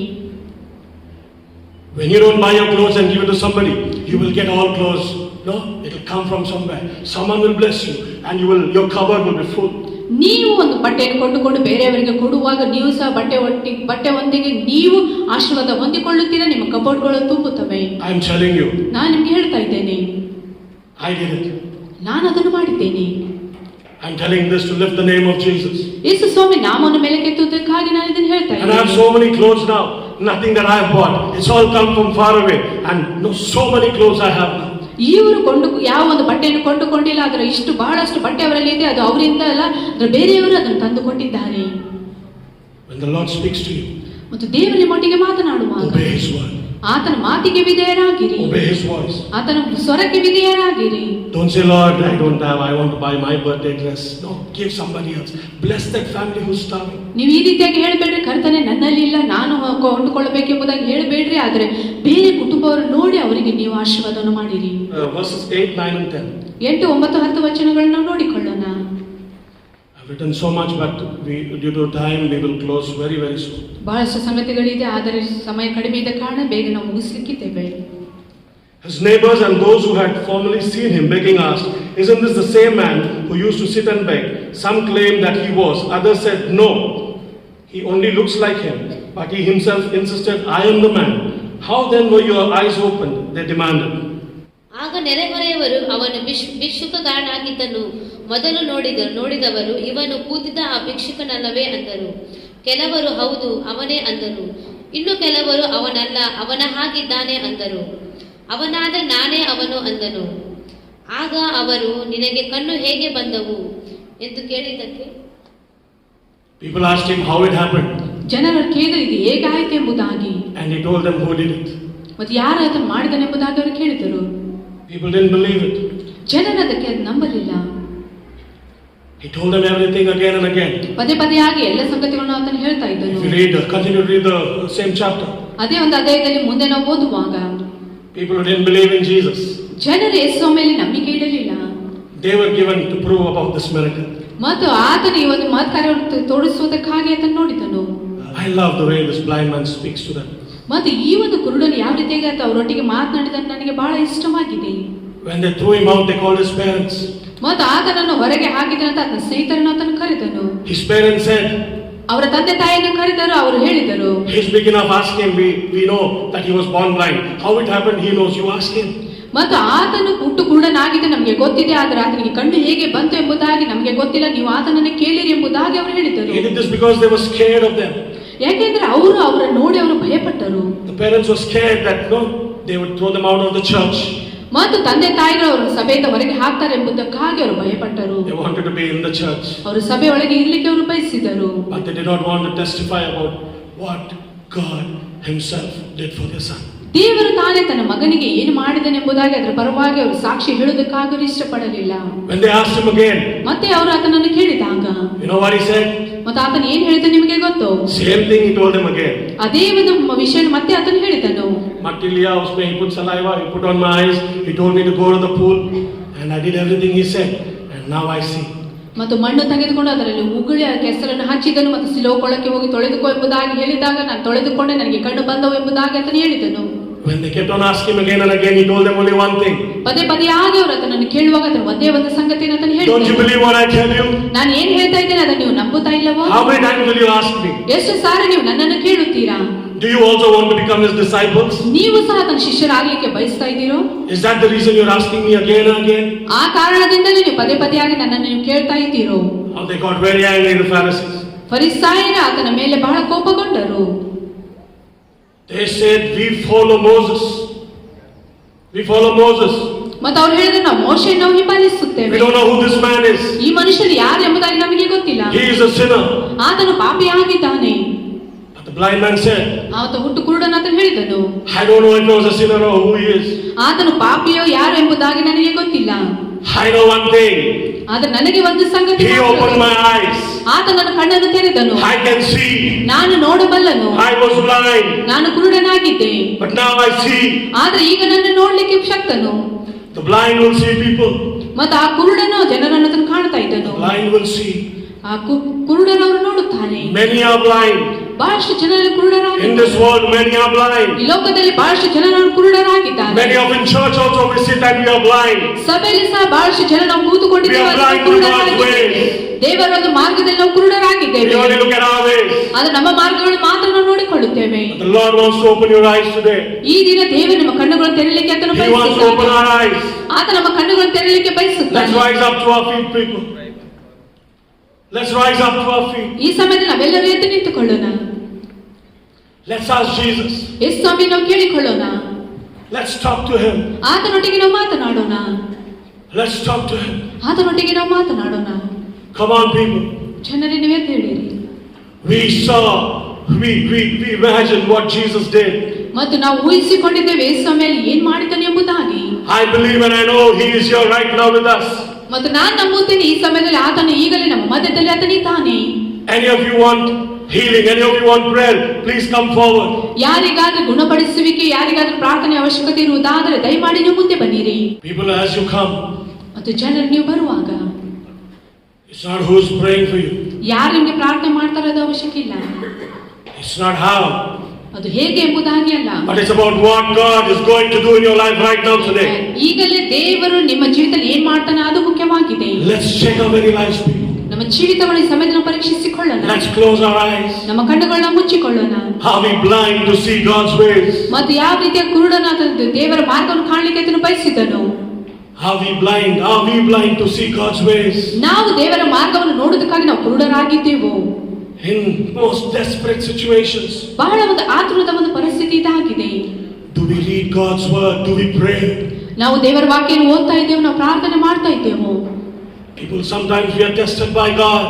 When you don't buy your clothes and give it to somebody, you will get all clothes. No, it will come from somewhere. Someone will bless you, and your cupboard will be full. ನೀವು ಒಂದು ಬಟ್ಟೆಯನ್ನು ಕೊಂಡುಕೊಂಡು ಬೇರೆಯವರಿಗೆ ಕೊಡುವಾಗ ನೀವು ಸಹ ಬಟ್ಟೆ ಒಂದಿಗೆ ನೀವು ಆಶೀರ್ವಾದ ಹೊಂದಿಕೊಳ್ಳುತ್ತೀರಾ, ನಿಮ್ಮ ಕಬೋರ್ಡ್ಗಳು ತುಂಬುತ್ತವೆ. I am telling you. ನಾನು ನಿಮ್ಗೆ ಹೇಳ್ತಾ ಇದ್ದೇನೆ, I did it. ನಾನು ಅದನ್ನು ಮಾಡಿದ್ದೇನೆ. I am telling this to lift the name of Jesus. ಯೇಸು ಸ್ವಾಮಿ ನಾಮವನ್ನು ಮೇಲಕ್ಕೆತ್ತುವುದಕ್ಕಾಗಿ ನಾನು ಇದನ್ನು ಹೇಳ್ತಾ And I have ಇದ್ದೇನೆ. so many clothes now. Nothing that I have bought. It's all come from far away. And so many clothes I have now. ಇವರು ಯಾವ ಒಂದು ಬಟ್ಟೆಯನ್ನು ಕೊಂಡುಕೊಂಡಿಲ್ಲ, ಅದರ ಬಹಳಷ್ಟು ಬಟ್ಟೆ ಅವರಲ್ಲಿ ಇದೆ, ಅದು ಅವರಿಂದ ಅಲ್ಲ, ಅದರ ಬೇರೆಯವರು ಅದನ್ನು ತಂದುಕೊಂಡಿದ್ದಾರೆ. When the Lord speaks to you, ಮತ್ತು ದೇವರ ನಿಮ್ಮೊಟ್ಟಿಗೆ ಮಾತನಾಡುವಾಗ obey His word. ಆತನ ಮಾತಿಗೆ ವಿಧೇಯರಾಗಿರಿ. Obey His voice. ಆತನ ಸ್ವರಕ್ಕೆ ವಿಧೇಯರಾಗಿರಿ. Don't say, Lord, I don't have, I want to buy my birthday dress. No, give somebody else. Bless that family who's starving. ನೀವು ಈ ರೀತಿಯಾಗಿ ಹೇಳಬೇಡ್ರಿ, ಕರ್ತನೆ ನನ್ನಲ್ಲಿ ಇಲ್ಲ, ನಾನು ಕೊಂಡುಕೊಳ್ಳಬೇಕೆಂಬುದಾಗಿ ಹೇಳಬೇಡ್ರಿ. ಆದರೆ ಬೇರೆ ಕುಟುಂಬವನ್ನು ನೋಡಿ ಅವರಿಗೆ ನೀವು ಆಶೀರ್ವಾದವನ್ನು ಮಾಡಿರಿ. Verses 8, 9 and 10. 8, 9, 10 ವಚನಗಳನ್ನು ನೋಡಿಕೊಳ್ಳೋಣ. I've written so much, but due to time, we will close very, very soon. ಬಹಳಷ್ಟು ಸಂಗತಿಗಳಿದೆ, ಆದರೆ ಸಮಯ ಕಡಿಮೆ ಇದ್ದ ಕಾರಣ ಬೇಗ ನಾವು ಮುಗಿಸಲಿಕ್ಕಿದ್ದೇವೆ. His neighbors and those who had formerly seen him begging asked, isn't this the same man who used to sit and beg? Some claimed that he was, others said, no, he only looks like him. But he himself insisted, I am the man. How then were your eyes opened? They demanded. ಆಗ ನೆರೆಹೊರೆಯವರು ಅವನು ಭಿಕ್ಷುಕಗಾರನಾಗಿದ್ದನು ಮೊದಲು ನೋಡಿದವರು ಇವನು ಕೂತಿದ್ದ ಆ ಭಿಕ್ಷುಕನಲ್ಲವೇ ಅಂದರು. ಕೆಲವರು ಹೌದು ಅವನೇ ಅಂದರು. ಇನ್ನು ಕೆಲವರು ಅವನಲ್ಲ, ಅವನ ಹಾಗಿದ್ದಾನೆ ಅಂದರು. ಅವನಾದ ನಾನೇ ಅವನು ಅಂದನು. ಆಗ ಅವರು ನಿನಗೆ ಕಣ್ಣು ಹೇಗೆ ಬಂದವು ಎಂದು ಕೇಳಿದ್ದಕ್ಕೆ People asked him how it happened. ಜನರು ಕೇಳಿದ್ರು ಇದು ಹೇಗಾಯಿತು ಎಂಬುದಾಗಿ. And he told them who did it. ಮತ್ತು ಯಾರು ಅದನ್ನು ಮಾಡಿದನೆಂಬುದಾಗಿ ಅವರು ಕೇಳಿದರು. People didn't believe it. ಜನರು ಅದಕ್ಕೆ ನಂಬಲಿಲ್ಲ. He told them everything again and again. ಪದೇ ಪದೇಯಾಗಿ ಎಲ್ಲ ಸಂಗತಿಗಳನ್ನು ಆತನು ಹೇಳ್ತಾ ಇದ್ದನು. If you continue to read the same chapter. ಅದೇ ಒಂದು ಅಧ್ಯಾಯದಲ್ಲಿ ಮುಂದೆ ನಾವು ಓದುವಾಗ People who didn't believe in Jesus. ಜನರು ಯೇಸುವಿನ ಮೇಲೆ ನಂಬಿಕೆ ಇಡಲಿಲ್ಲ. They were given to prove about this miracle. ಮತ್ತು ಆತನು ಈ ಒಂದು ಮಹತ್ಕಾರ್ಯವನ್ನು ತೋರಿಸುವುದಕ್ಕಾಗಿ ಆತನು ನೋಡಿದನು. I love the way this blind man speaks to them. ಮತ್ತು ಈ ಒಂದು ಕುರುಡನು ಯಾವ ರೀತಿಯಾಗಿ ಅವರೊಟ್ಟಿಗೆ ಮಾತನಾಡಿದಂತೆ ನನಗೆ ಬಹಳ ಇಷ್ಟವಾಗಿದೆ. When they threw him out, they called his parents. ಮತ್ತು ಆತನನ್ನು ಹೊರಗೆ ಹಾಕಿದಂತ ಆತನ ಸ್ನೇಹಿತರನ್ನು ಆತನು ಕರೆದನು. His parents said, ಅವರ ತಂದೆ ತಾಯಿಯನ್ನು ಕರೆದರು. ಅವರು ಹೇಳಿದರು, he's big enough, ask him. We know that he was born blind. How it happened, he knows. You ask him. ಮತ್ತು ಆತನು ಹುಟ್ಟು ಕುರುಡನಾಗಿದ್ದು ನಮಗೆ ಗೊತ್ತಿದೆ, ಆದರೆ ಆತನಿಗೆ ಕಣ್ಣು ಹೇಗೆ ಬಂತು ಎಂಬುದಾಗಿ ನಮಗೆ ಗೊತ್ತಿಲ್ಲ, ನೀವು ಆತನನ್ನು ಕೇಳಿರಿ ಎಂಬುದಾಗಿ ಅವರು ಹೇಳಿದರು. He did this because they were scared of them. ಯಾಕೆಂದ್ರೆ ಅವರು ಅವರನ್ನು ನೋಡಿ ಅವರು ಭಯಪಟ್ಟರು. The parents were scared that no, they would throw them out of the church. ಮತ್ತು ತಂದೆ ತಾಯಿಗಳು ಅವರು ಸಭೆಯಿಂದ ಹೊರಗೆ ಹಾಕ್ತಾರೆ ಎಂಬುದಕ್ಕಾಗಿ ಅವರು ಭಯಪಟ್ಟರು. They wanted to be in the church. ಅವರು ಸಭೆಯೊಳಗೆ ಇರಲಿಕ್ಕೆ ಅವರು ಬಯಸಿದರು. But they did not want to testify about what God Himself did for their son. ದೇವರು ತಾನೇ ತನ್ನ ಮಗನಿಗೆ ಏನು ಮಾಡಿದನೆಂಬುದಾಗಿ ಅದರ ಪರವಾಗಿ ಅವರು ಸಾಕ್ಷಿ ಹೇಳುವುದಕ್ಕಾಗಿ ಇಷ್ಟಪಡಲಿಲ್ಲ. When they asked him again, ಮತ್ತೆ ಅವರು ಆತನನ್ನು ಕೇಳಿದಾಗ, you know what he said? ಮತ್ತೆ ಆತನ ಏನು ಹೇಳಿದ ನಿಮಗೆ ಗೊತ್ತು? Same thing he told them again. ಅದೇ ಒಂದು ವಿಷಯ ಮತ್ತೆ ಆತನು ಹೇಳಿದನು. Matti liya usme he put saliva, he put on my eyes, he told me to go to the pool, and I did everything he said, and now I see. ಮತ್ತು ಮಣ್ಣು ತೆಗೆದುಕೊಂಡು ಅದರಲ್ಲಿ ಉಗುಳಿ ಕೆಸರನ್ನು ಹಚ್ಚಿದನು ಮತ್ತು ಸಿಲೋಕೊಳಕ್ಕೆ ಹೋಗಿ ತೊಳೆದುಕೋ ಎಂಬುದಾಗಿ ಹೇಳಿದಾಗ ನಾನು ತೊಳೆದುಕೊಂಡೆ, ನನಗೆ ಕಣ್ಣು ಬಂದವು ಎಂಬುದಾಗಿ ಆತನು ಹೇಳಿದನು. When they kept on asking him again and again, he told them only one thing. ಪದೇ ಪದೇ ಆಗಿ ಅವರು ಅದನ್ನು ಕೇಳುವಾಗ ಅದನ್ನು ಒಂದೇ ಒಂದು ಸಂಗತಿಯನ್ನು ಆತನು ಹೇಳಿದನು. Don't you believe what I tell you? ನಾನು ಏನು ಹೇಳ್ತಾ ಇದ್ದೇನೆ ಅದನ್ನು ನೀವು ನಂಬುತ್ತಾ ಇಲ್ಲವೋ? How many times will you ask me? ಎಷ್ಟು ಸಾರಿ ನೀವು ನನ್ನನ್ನು ಕೇಳುತ್ತೀರಾ? Do you also want to become his disciples? ನೀವು ಸಹ ತನ್ನ ಶಿಷ್ಯರಾಗಲಿಕ್ಕೆ ಬಯಸ್ತಾ ಇದ್ದೀರೋ? Is that the reason you're asking me again and again? ಆ ಕಾರಣದಿಂದಲೇ ನೀವು ಪದೇ ಪದೇಯಾಗಿ ನನ್ನನ್ನು ನೀವು ಕೇಳ್ತಾ ಇದ್ದೀರೋ? Oh, they got very angry, the Pharisees. ಫರಿಸಾಯರು ಆತನ ಮೇಲೆ ಬಹಳ ಕೋಪಗೊಂಡರು. They said, we follow Moses. We follow Moses. ಮತ್ತು ಅವರು ಹೇಳಿದ್ರು ನಾವು ಮೋಶೆಯನ್ನು ಹಿಂಬಾಲಿಸುತ್ತೇವೆ. We don't know who this man is. ಈ ಮನುಷ್ಯರು ಯಾರು ಎಂಬುದಾಗಿ ನಮಗೆ ಗೊತ್ತಿಲ್ಲ. He is a sinner. ಆತನು ಪಾಪಿಯಾಗಿದ್ದಾನೆ. But the blind man said, ಆತ ಹುಟ್ಟು ಕುರುಡನಾತನು ಹೇಳಿದನು, I don't know if he was a sinner or who he is. ಆತನು ಪಾಪಿಯೋ ಯಾರು ಎಂಬುದಾಗಿ ನನಗೆ ಗೊತ್ತಿಲ್ಲ. I know one thing. ಆದರೆ ನನಗೆ ಒಂದು ಸಂಗತಿ He opened my eyes. ಆತ ನನ್ನ ಕಣ್ಣನ್ನು ತೆರೆದನು. I can see. ನಾನು ನೋಡಬಲ್ಲನು. I was blind. ನಾನು ಕುರುಡನಾಗಿದ್ದೆ. But now I see. ಆದರೆ ಈಗ ನನ್ನ ನೋಡ್ಲಿಕ್ಕೆ ಶಕ್ತನು. The blind will see people. ಮತ್ತು ಆ ಕುರುಡನು ಜನರನ್ನು ಆತನು ಕಾಣ್ತಾ ಇದ್ದನು. The blind will see. ಆ ಕುರುಡನವರು ನೋಡುತ್ತಾನೆ. Many are blind. ಬಹಳಷ್ಟು ಜನರು ಕುರುಡರಾಗಿದ್ದಾರೆ. In this world, many are blind. ಈ ಲೋಕದಲ್ಲಿ ಬಹಳಷ್ಟು ಜನರು ಕುರುಡರಾಗಿದ್ದಾರೆ. Many of in church also we see that we are blind. ಸಭೆಯಲ್ಲಿ ಸಹ ಬಹಳಷ್ಟು ಜನ ನಾವು ಕೂತುಕೊಂಡಿದ್ದೇವೆ. ದೇವರ ಒಂದು ಮಾರ್ಗದಲ್ಲಿ ನಾವು ಕುರುಡರಾಗಿದ್ದೇವೆ. We only look at our ways. ಆದರೆ ನಮ್ಮ ಮಾರ್ಗಗಳು ಮಾತ್ರ ನಾವು ನೋಡಿಕೊಳ್ಳುತ್ತೇವೆ. The Lord wants to open your eyes today. ಈ ದಿನ ದೇವರು ನಮ್ಮ ಕಣ್ಣುಗಳನ್ನು ತೆರೆಯಲಿಕ್ಕೆ ಆತನು He wants to open our eyes. ಆತ ನಮ್ಮ ಕಣ್ಣುಗಳನ್ನು ತೆರೆಯಲಿಕ್ಕೆ ಬಯಸುತ್ತಾನೆ. Let's rise up to our feet, people. Let's rise up to our feet. ಈ ಸಮಯದಲ್ಲಿ ನಾವೆಲ್ಲರೂ ಎದ್ದು ನಿಂತುಕೊಳ್ಳೋಣ. Let's ask Jesus. ಯೇಸು ಸ್ವಾಮಿ ನಾವು ಕೇಳಿಕೊಳ್ಳೋಣ. Let's talk to him. ಆತನೊಟ್ಟಿಗೆ ನಾವು ಮಾತನಾಡೋಣ. Let's talk to him. ಆತನೊಟ್ಟಿಗೆ ನಾವು ಮಾತನಾಡೋಣ. Come on, people. ಜನರೇ ನೀವೇ ಹೇಳಿರಿ. We imagined what Jesus did. ಮತ್ತು ನಾವು ಊಹಿಸಿಕೊಂಡಿದ್ದೇವೆ ಯೇಸು ಸ್ವಾಮಿಯಲ್ಲಿ ಏನು ಮಾಡಿದನು ಎಂಬುದಾಗಿ. I believe and I know he is here right now with us. ಮತ್ತು ನಾನು ನಂಬುತ್ತೇನೆ ಈ ಸಮಯದಲ್ಲಿ ಆತನು ಈಗಲೇ ನಮ್ಮ ಮಧ್ಯದಲ್ಲಿ ಆತನಿದ್ದಾನೆ. Any of you want healing, any of you want prayer, please come forward. ಯಾರಿಗಾದ್ರೂ ಗುಣಪಡಿಸುವಿಕೆ, ಯಾರಿಗಾದ್ರೂ ಪ್ರಾರ್ಥನೆ ಅವಶ್ಯಕತೆ ಇರುವುದಾದರೆ ದಯಮಾಡಿ ನೀವು ಮುಂದೆ ಬನ್ನಿರಿ. People, as you come, ಮತ್ತು ಜನರು ನೀವು ಬರುವಾಗ it's not who's praying for you. ಯಾರು ನಿಮಗೆ ಪ್ರಾರ್ಥನೆ ಮಾಡ್ತಾರೆ ಅದು ಅವಶ್ಯಕ ಇಲ್ಲ. It's not how. ಅದು ಹೇಗೆ ಎಂಬುದಾಗಿ ಅಲ್ಲ. But it's about what God is going to do in your life right now today. ಈಗಲೇ ದೇವರು ನಿಮ್ಮ ಜೀವಿತದಲ್ಲಿ ಏನ್ ಮಾಡ್ತಾನೆ ಅದು ಮುಖ್ಯವಾಗಿದೆ. Let's check our very lives, people. ನಮ್ಮ ಜೀವಿತಗಳ ಈ ಸಮಯದಲ್ಲಿ ಪರೀಕ್ಷಿಸಿಕೊಳ್ಳೋಣ. Let's close our eyes. ನಮ್ಮ ಕಣ್ಣುಗಳನ್ನ ಮುಚ್ಚಿಕೊಳ್ಳೋಣ. Are we blind to see God's ways? ಮತ್ತು ಯಾವ ರೀತಿಯ ಕುರುಡನಾದ ದೇವರ ಮಾರ್ಗವನ್ನು ಕಾಣಲಿಕ್ಕೆ ಆತನು ಬಯಸಿದನು. Are we blind to see God's ways? ನಾವು ದೇವರ ಮಾರ್ಗವನ್ನು ನೋಡುವುದಕ್ಕಾಗಿ ನಾವು ಕುರುಡರಾಗಿದ್ದೇವೆ. In most desperate situations, ಬಹಳ ಒಂದು ಆತುರದ ಒಂದು ಪರಿಸ್ಥಿತಿ ಇದಾಗಿದೆ. do we read God's word? Do we pray? ನಾವು ದೇವರ ವಾಕ್ಯವನ್ನು ಓದ್ತಾ ಇದ್ದೇವೆ, ನಾವು ಪ್ರಾರ್ಥನೆ ಮಾಡ್ತಾ ಇದ್ದೇವೆ. People, sometimes we are tested by God.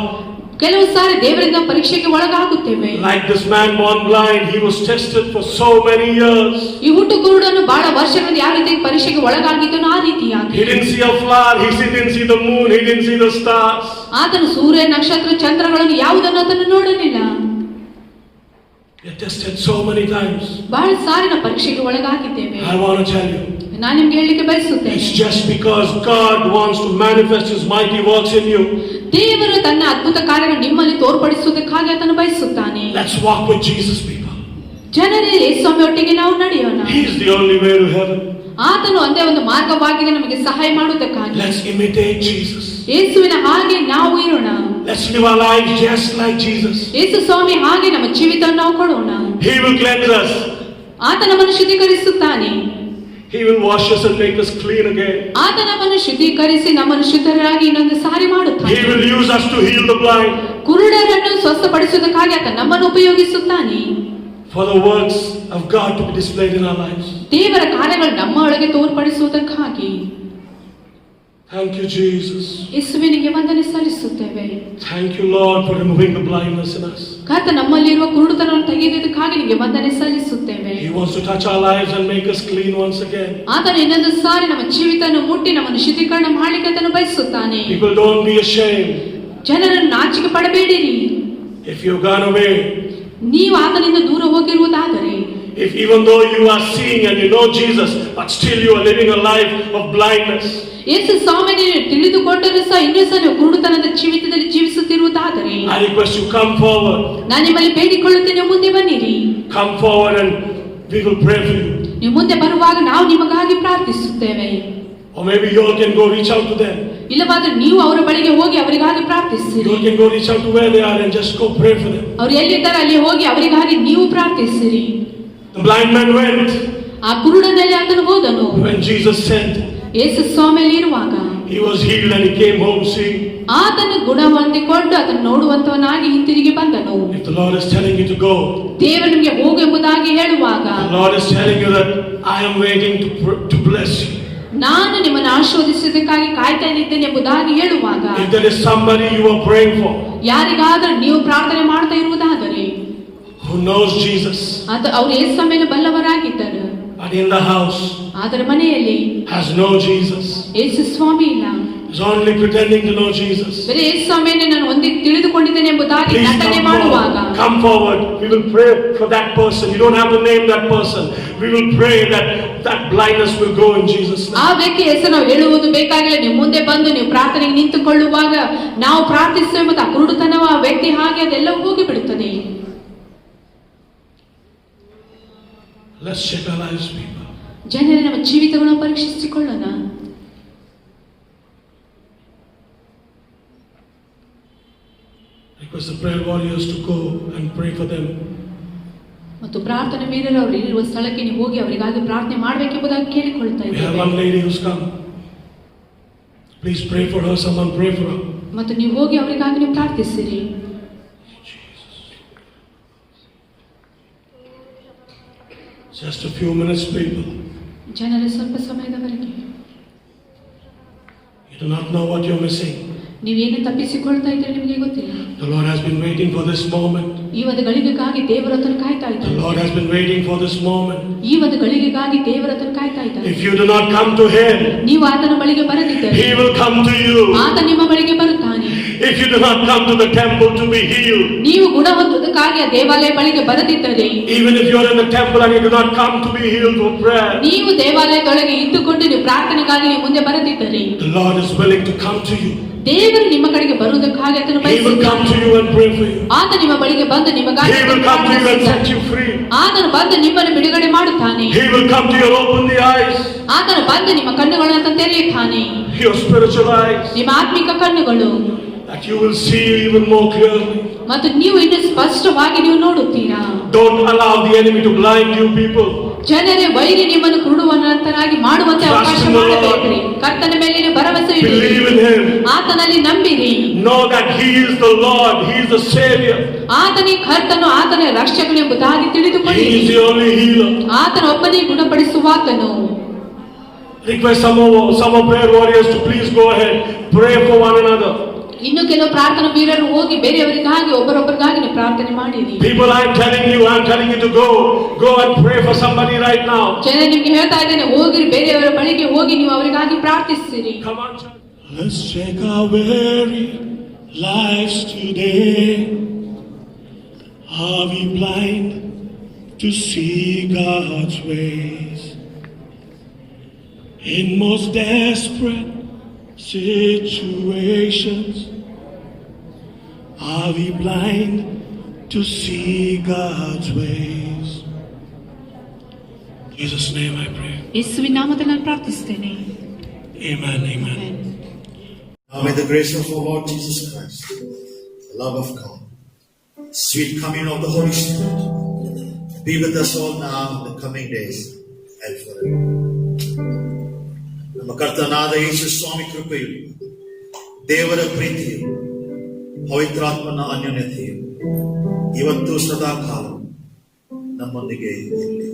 ಕೆಲವು ಸಾರಿ ದೇವರಿಂದ ಪರೀಕ್ಷೆಗೆ ಒಳಗಾಗುತ್ತೇವೆ. Like this man born blind, he was tested for so many years. ಈ ಹುಟ್ಟು ಕುರುಡನು ಬಹಳ ವರ್ಷಗಳಿಂದ ಯಾವ ರೀತಿ ಪರೀಕ್ಷೆಗೆ ಒಳಗಾಗಿದ್ದನೋ ಆ ರೀತಿಯಾಗಿ. He didn't see a flower, he didn't see the moon, he didn't see the stars. ಆತನು ಸೂರ್ಯ, ನಕ್ಷತ್ರ, ಚಂದ್ರಗಳನ್ನು ಯಾವುದನ್ನು ಆತನು ನೋಡಲಿಲ್ಲ. We are tested so many times. ಬಹಳ ಸಾರಿ ನಾವು ಪರೀಕ್ಷೆಗೆ ಒಳಗಾಗಿದ್ದೇವೆ. I want to tell you, ನಾನು ನಿಮ್ಗೆ ಹೇಳಲಿಕ್ಕೆ ಬಯಸುತ್ತೇನೆ, it's just because God wants to manifest His mighty works in you. ದೇವರು ತನ್ನ ಅದ್ಭುತ ಕಾರ್ಯಗಳನ್ನು ನಿಮ್ಮಲ್ಲಿ ತೋರ್ಪಡಿಸುವುದಕ್ಕಾಗಿ ಆತನು ಬಯಸುತ್ತಾನೆ. Let's walk with Jesus, people. ಜನರೇ ಯೇಸು ಸ್ವಾಮಿಯೊಟ್ಟಿಗೆ ನಾವು ನಡೆಯೋಣ. He is the only way to heaven. ಆತನು ಒಂದೇ ಒಂದು ಮಾರ್ಗವಾಗಿದೆ ನಮಗೆ ಸಹಾಯ ಮಾಡುವುದಕ್ಕಾಗಿ. Let's imitate Jesus. ಯೇಸುವಿನ ಹಾಗೆ ನಾವು ಇರೋಣ. Let's live our lives just like Jesus. ಯೇಸು ಸ್ವಾಮಿ ಹಾಗೆ ನಮ್ಮ ಜೀವಿತವನ್ನು ನಾವು ಕೊಡೋಣ. He will cleanse us. ಆತ ನಮ್ಮನ್ನು ಶುದ್ಧೀಕರಿಸುತ್ತಾನೆ. He will wash us and make us clean again. ಆತ ನಮ್ಮನ್ನು ಶುದ್ಧೀಕರಿಸಿ ನಮ್ಮನ್ನು ಶುದ್ಧರಾಗಿ ಇನ್ನೊಂದು ಸಾರಿ ಮಾಡುತ್ತಾನೆ. He will use us to heal the blind. ಕುರುಡರನ್ನು ಸ್ವಸ್ಥಪಡಿಸುವುದಕ್ಕಾಗಿ ಆತ ನಮ್ಮನ್ನು ಉಪಯೋಗಿಸುತ್ತಾನೆ. For the works of God to be displayed in our lives. ದೇವರ ಕಾರ್ಯಗಳು ನಮ್ಮ ಒಳಗೆ ತೋರ್ಪಡಿಸುವುದಕ್ಕಾಗಿ. Thank you, Jesus. ಯೇಸುವಿನಿಗೆ ವಂದನೆ ಸಲ್ಲಿಸುತ್ತೇವೆ. Thank you, Lord, for removing the blindness in us. ಕರ್ತ ನಮ್ಮಲ್ಲಿರುವ ಕುರುಡುತನವನ್ನು ತೆಗೆಯುವುದಕ್ಕಾಗಿ ನಿಮಗೆ ವಂದನೆ ಸಲ್ಲಿಸುತ್ತೇವೆ. He wants to touch our lives and make us clean once again. ಆತನು ಇನ್ನೊಂದು ಸಾರಿ ನಮ್ಮ ಜೀವಿತವನ್ನು ಮುಟ್ಟಿ ನಮ್ಮನ್ನು ಶುದ್ಧೀಕರಣ ಮಾಡಲಿಕ್ಕೆ ಆತನು ಬಯಸುತ್ತಾನೆ. People, don't be ashamed. ಜನರನ್ನು ನಾಚಿಕೆ ಪಡಬೇಡಿರಿ. If you've gone away, ನೀವು ಆತನಿಂದ ದೂರ ಹೋಗಿರುವುದಾದರೆ, if even though you are seeing and you know Jesus, but still you are living a life of blindness, ಯೇಸು ಸ್ವಾಮಿಯನ್ನು ತಿಳಿದುಕೊಂಡರೂ ಸಹ ಇನ್ನೂ ಸಹ ನೀವು ಕುರುಡುತನದ ಜೀವಿತದಲ್ಲಿ ಜೀವಿಸುತ್ತಿರುವುದಾದರೆ, I request you come forward. ನಾನು ನಿಮ್ಮಲ್ಲಿ ಬೇಡಿಕೊಳ್ಳುತ್ತೇನೆ, ಮುಂದೆ ಬನ್ನಿರಿ. Come forward and we will pray for you. ನೀವು ಮುಂದೆ ಬರುವಾಗ ನಾವು ನಿಮಗಾಗಿ ಪ್ರಾರ್ಥಿಸುತ್ತೇವೆ. Or maybe you all can go reach out to them. ಇಲ್ಲವಾದ್ರೆ ನೀವು ಅವರ ಬಳಿಗೆ ಹೋಗಿ ಅವರಿಗಾಗಿ ಪ್ರಾರ್ಥಿಸಿರಿ. You all can go reach out to where they are and just go pray for them. ಅವರು ಎಲ್ಲಿದ್ದಾರೆ ಅಲ್ಲಿ ಹೋಗಿ ಅವರಿಗಾಗಿ ನೀವು ಪ್ರಾರ್ಥಿಸಿರಿ. The blind man went ಆ ಕುರುಡನಲ್ಲಿ ಆತನು ಹೋದನು. when Jesus sent. ಯೇಸು ಸ್ವಾಮಿಯಲ್ಲಿ ಇರುವಾಗ He was healed and he came home seeing. ಆತನು ಗುಣ ಹೊಂದಿಕೊಂಡು ಅದನ್ನು ನೋಡುವಂತವನಾಗಿ ಹಿಂತಿರುಗಿ ಬಂದನು. If the Lord is telling you to go, ದೇವರು ನಿಮಗೆ ಹೋಗು ಎಂಬುದಾಗಿ ಹೇಳುವಾಗ, the Lord is telling you that I am waiting to bless you. ನಾನು ನಿಮ್ಮನ್ನು ಆಶೀರ್ವದಿಸುವುದಕ್ಕಾಗಿ ಕಾಯ್ತಾ ಇದ್ದೇನೆ ಎಂಬುದಾಗಿ ಹೇಳುವಾಗ, If there is somebody you are praying for, ಯಾರಿಗಾದರೂ ನೀವು ಪ್ರಾರ್ಥನೆ ಮಾಡ್ತಾ ಇರುವುದಾದರೆ, who knows Jesus, ಅವರು ಯೇಸುವನ್ನು ಬಲ್ಲವರಾಗಿದ್ದರು, but in the house ಅದರ ಮನೆಯಲ್ಲಿ has no Jesus, ಯೇಸು ಸ್ವಾಮಿ ಇಲ್ಲ, is only pretending to know Jesus, ಬರೀ ಯೇಸು ಸ್ವಾಮಿಯನ್ನು ನಾನು ಹೊಂದಿ ತಿಳಿದುಕೊಂಡಿದ್ದೇನೆ ಎಂಬುದಾಗಿ please ನಟನೆ ಮಾಡುವಾಗ, come forward. We will pray for that person. You don't have to name that person. We will pray that that blindness will go in Jesus' name. ಆ ವ್ಯಕ್ತಿ ಹೆಸರು ನಾವು ಹೇಳುವುದು ಬೇಕಾಗಿಲ್ಲ. ನೀವು ಮುಂದೆ ಬಂದು ನೀವು ಪ್ರಾರ್ಥನೆಗೆ ನಿಂತುಕೊಳ್ಳುವಾಗ ನಾವು ಪ್ರಾರ್ಥಿಸುವ ಮತ್ತು ಆ ಕುರುಡುತನವ ಆ ವ್ಯಕ್ತಿ ಹಾಗೆ ಅದೆಲ್ಲ ಹೋಗಿ ಬಿಡುತ್ತದೆ. Let's check our lives, people. ಜನರೇ, ನಮ್ಮ ಜೀವಿತಗಳನ್ನು ಪರೀಕ್ಷಿಸಿಕೊಳ್ಳೋಣ. Request the prayer warriors to go and pray for them. ಮತ್ತು ಪ್ರಾರ್ಥನೆ ವೀರರು ಅವರು ಇರುವ ಸ್ಥಳಕ್ಕೆ ನೀವು ಹೋಗಿ ಅವರಿಗಾಗಿ ಪ್ರಾರ್ಥನೆ ಮಾಡಬೇಕೆಂಬುದಾಗಿ ಕೇಳಿಕೊಳ್ತಾ We have ಇದ್ದೇವೆ. one lady who's come. Please pray for her. Someone pray for her. ಮತ್ತು ನೀವು ಹೋಗಿ ಅವರಿಗಾಗಿ ನೀವು ಪ್ರಾರ್ಥಿಸಿರಿ. Just a few minutes, people. ಜನರೇ, ಸ್ವಲ್ಪ ಸಮಯದವರೆಗೆ You do not know what you're missing. ನೀವೇನು ತಪ್ಪಿಸಿಕೊಳ್ತಾ ಇದ್ರೆ ನಿಮಗೆ ಗೊತ್ತಿಲ್ಲ. The Lord has been waiting for this moment. ಈ ಒಂದು ಗಳಿಗೆಗಾಗಿ ದೇವರತನ ಕಾಯ್ತಾ The ಇದ್ದಾರೆ. Lord has been waiting for this moment. ಈ ಒಂದು ಗಳಿಗೆಗಾಗಿ ದೇವರತನ ಕಾಯ್ತಾ ಇದ್ದಾರೆ. If you do not come to Him, ನೀವು ಆತನ ಬಳಿಗೆ ಬರದಿದ್ದರೆ He will come to you. ಆತ ನಿಮ್ಮ ಬಳಿಗೆ ಬರುತ್ತಾನೆ. If you do not come to the temple to be healed, ನೀವು ಗುಣ ಹೊಂದುವುದಕ್ಕಾಗಿ ಆ ದೇವಾಲಯ ಬಳಿಗೆ ಬರದಿದ್ದರೆ, even if you are in the temple and you do not come to be healed for prayer, ನೀವು ದೇವಾಲಯದೊಳಗೆ ಇದ್ದುಕೊಂಡು ನೀವು ಪ್ರಾರ್ಥನೆಗಾಗಿ ನೀವು ಮುಂದೆ ಬರದಿದ್ದರೆ, the Lord is willing to come to you. ದೇವರು ನಿಮ್ಮ ಕಡೆಗೆ ಬರುವುದಕ್ಕಾಗಿ ಆತನು He will come to ಬಯಸುತ್ತಾನೆ. you and pray for you. ಆತ ನಿಮ್ಮ ಬಳಿಗೆ ಬಂದು ನಿಮಗಾಗಿ He will come to you and set you free. ಆತನು ಬಂದು ನಿಮ್ಮನ್ನು ಬಿಡುಗಡೆ ಮಾಡುತ್ತಾನೆ. He will come to you and open the eyes, ಆತನು ಬಂದು ನಿಮ್ಮ ಕಣ್ಣುಗಳನ್ನು ತೆರೆಯುತ್ತಾನೆ, your spiritual eyes, ನಿಮ್ಮ ಆತ್ಮಿಕ ಕಣ್ಣುಗಳು, that you will see even more clearly. ಮತ್ತು ನೀವು ಇನ್ನು ಸ್ಪಷ್ಟವಾಗಿ ನೀವು ನೋಡುತ್ತೀರಾ. Don't allow the enemy to blind you, people. ಜನರೇ, ವೈರಿ ನಿಮ್ಮನ್ನು ಕುರುಡುವನಂತರಾಗಿ ಮಾಡುವಂತೆ ಅವಕಾಶ ಮಾಡಬೇಡ್ರಿ. ಕರ್ತನ ಮೇಲೆ ನೀವು ಭರವಸೆ ಇಡಿ, Believe in Him. ಆತನಲ್ಲಿ ನಂಬಿರಿ. Know that He is the Lord. He is the Savior. ಆತನೇ ಕರ್ತನು, ಆತನೇ ರಕ್ಷಕನು ಎಂಬುದಾಗಿ ತಿಳಿದುಕೊಳ್ಳಿ. He is the only healer. ಆತನ ಒಬ್ಬನೇ ಗುಣಪಡಿಸುವಾತನು. Request some more prayer warriors to please go ahead. Pray for one another. ಇನ್ನು ಕೆಲವು ಪ್ರಾರ್ಥನಾ ವೀರರು ಹೋಗಿ ಬೇರೆಯವರಿಗಾಗಿ ಒಬ್ಬರೊಬ್ಬರಿಗಾಗಿ ನೀವು ಪ್ರಾರ್ಥನೆ ಮಾಡಿರಿ. People, I'm telling you to go and pray for somebody right now. ಜನ ನಿಮ್ಗೆ ಹೇಳ್ತಾ ಇದ್ದೇನೆ, ಹೋಗಿರಿ, ಬೇರೆಯವರ ಬಳಿಗೆ ಹೋಗಿ ನೀವು ಅವರಿಗಾಗಿ ಪ್ರಾರ್ಥಿಸಿರಿ. Come on, church. Let's check our very lives today. Are we blind to see God's ways? In most desperate situations, are we blind to see God's ways? In Jesus' name I pray. ಯೇಸುವಿನ ನಾಮದಲ್ಲಿ ನಾನು ಪ್ರಾರ್ಥಿಸುತ್ತೇನೆ. Amen, amen. Now may the grace of our Lord Jesus Christ, the love of God, sweet communion of the Holy Spirit be with us all now in the coming days and forever. ನಮ್ಮ ಕರ್ತನಾದ ಯೇಸು ಸ್ವಾಮಿ ಕೃಪೆಯು, ದೇವರ ಪ್ರೀತಿಯು, ಪವಿತ್ರಾತ್ಮನ ಅನ್ಯೋನ್ಯತೆಯು ಇವತ್ತು ಸದಾ ಕಾಲ ನಮ್ಮೊಂದಿಗೆ ಇರಲಿ.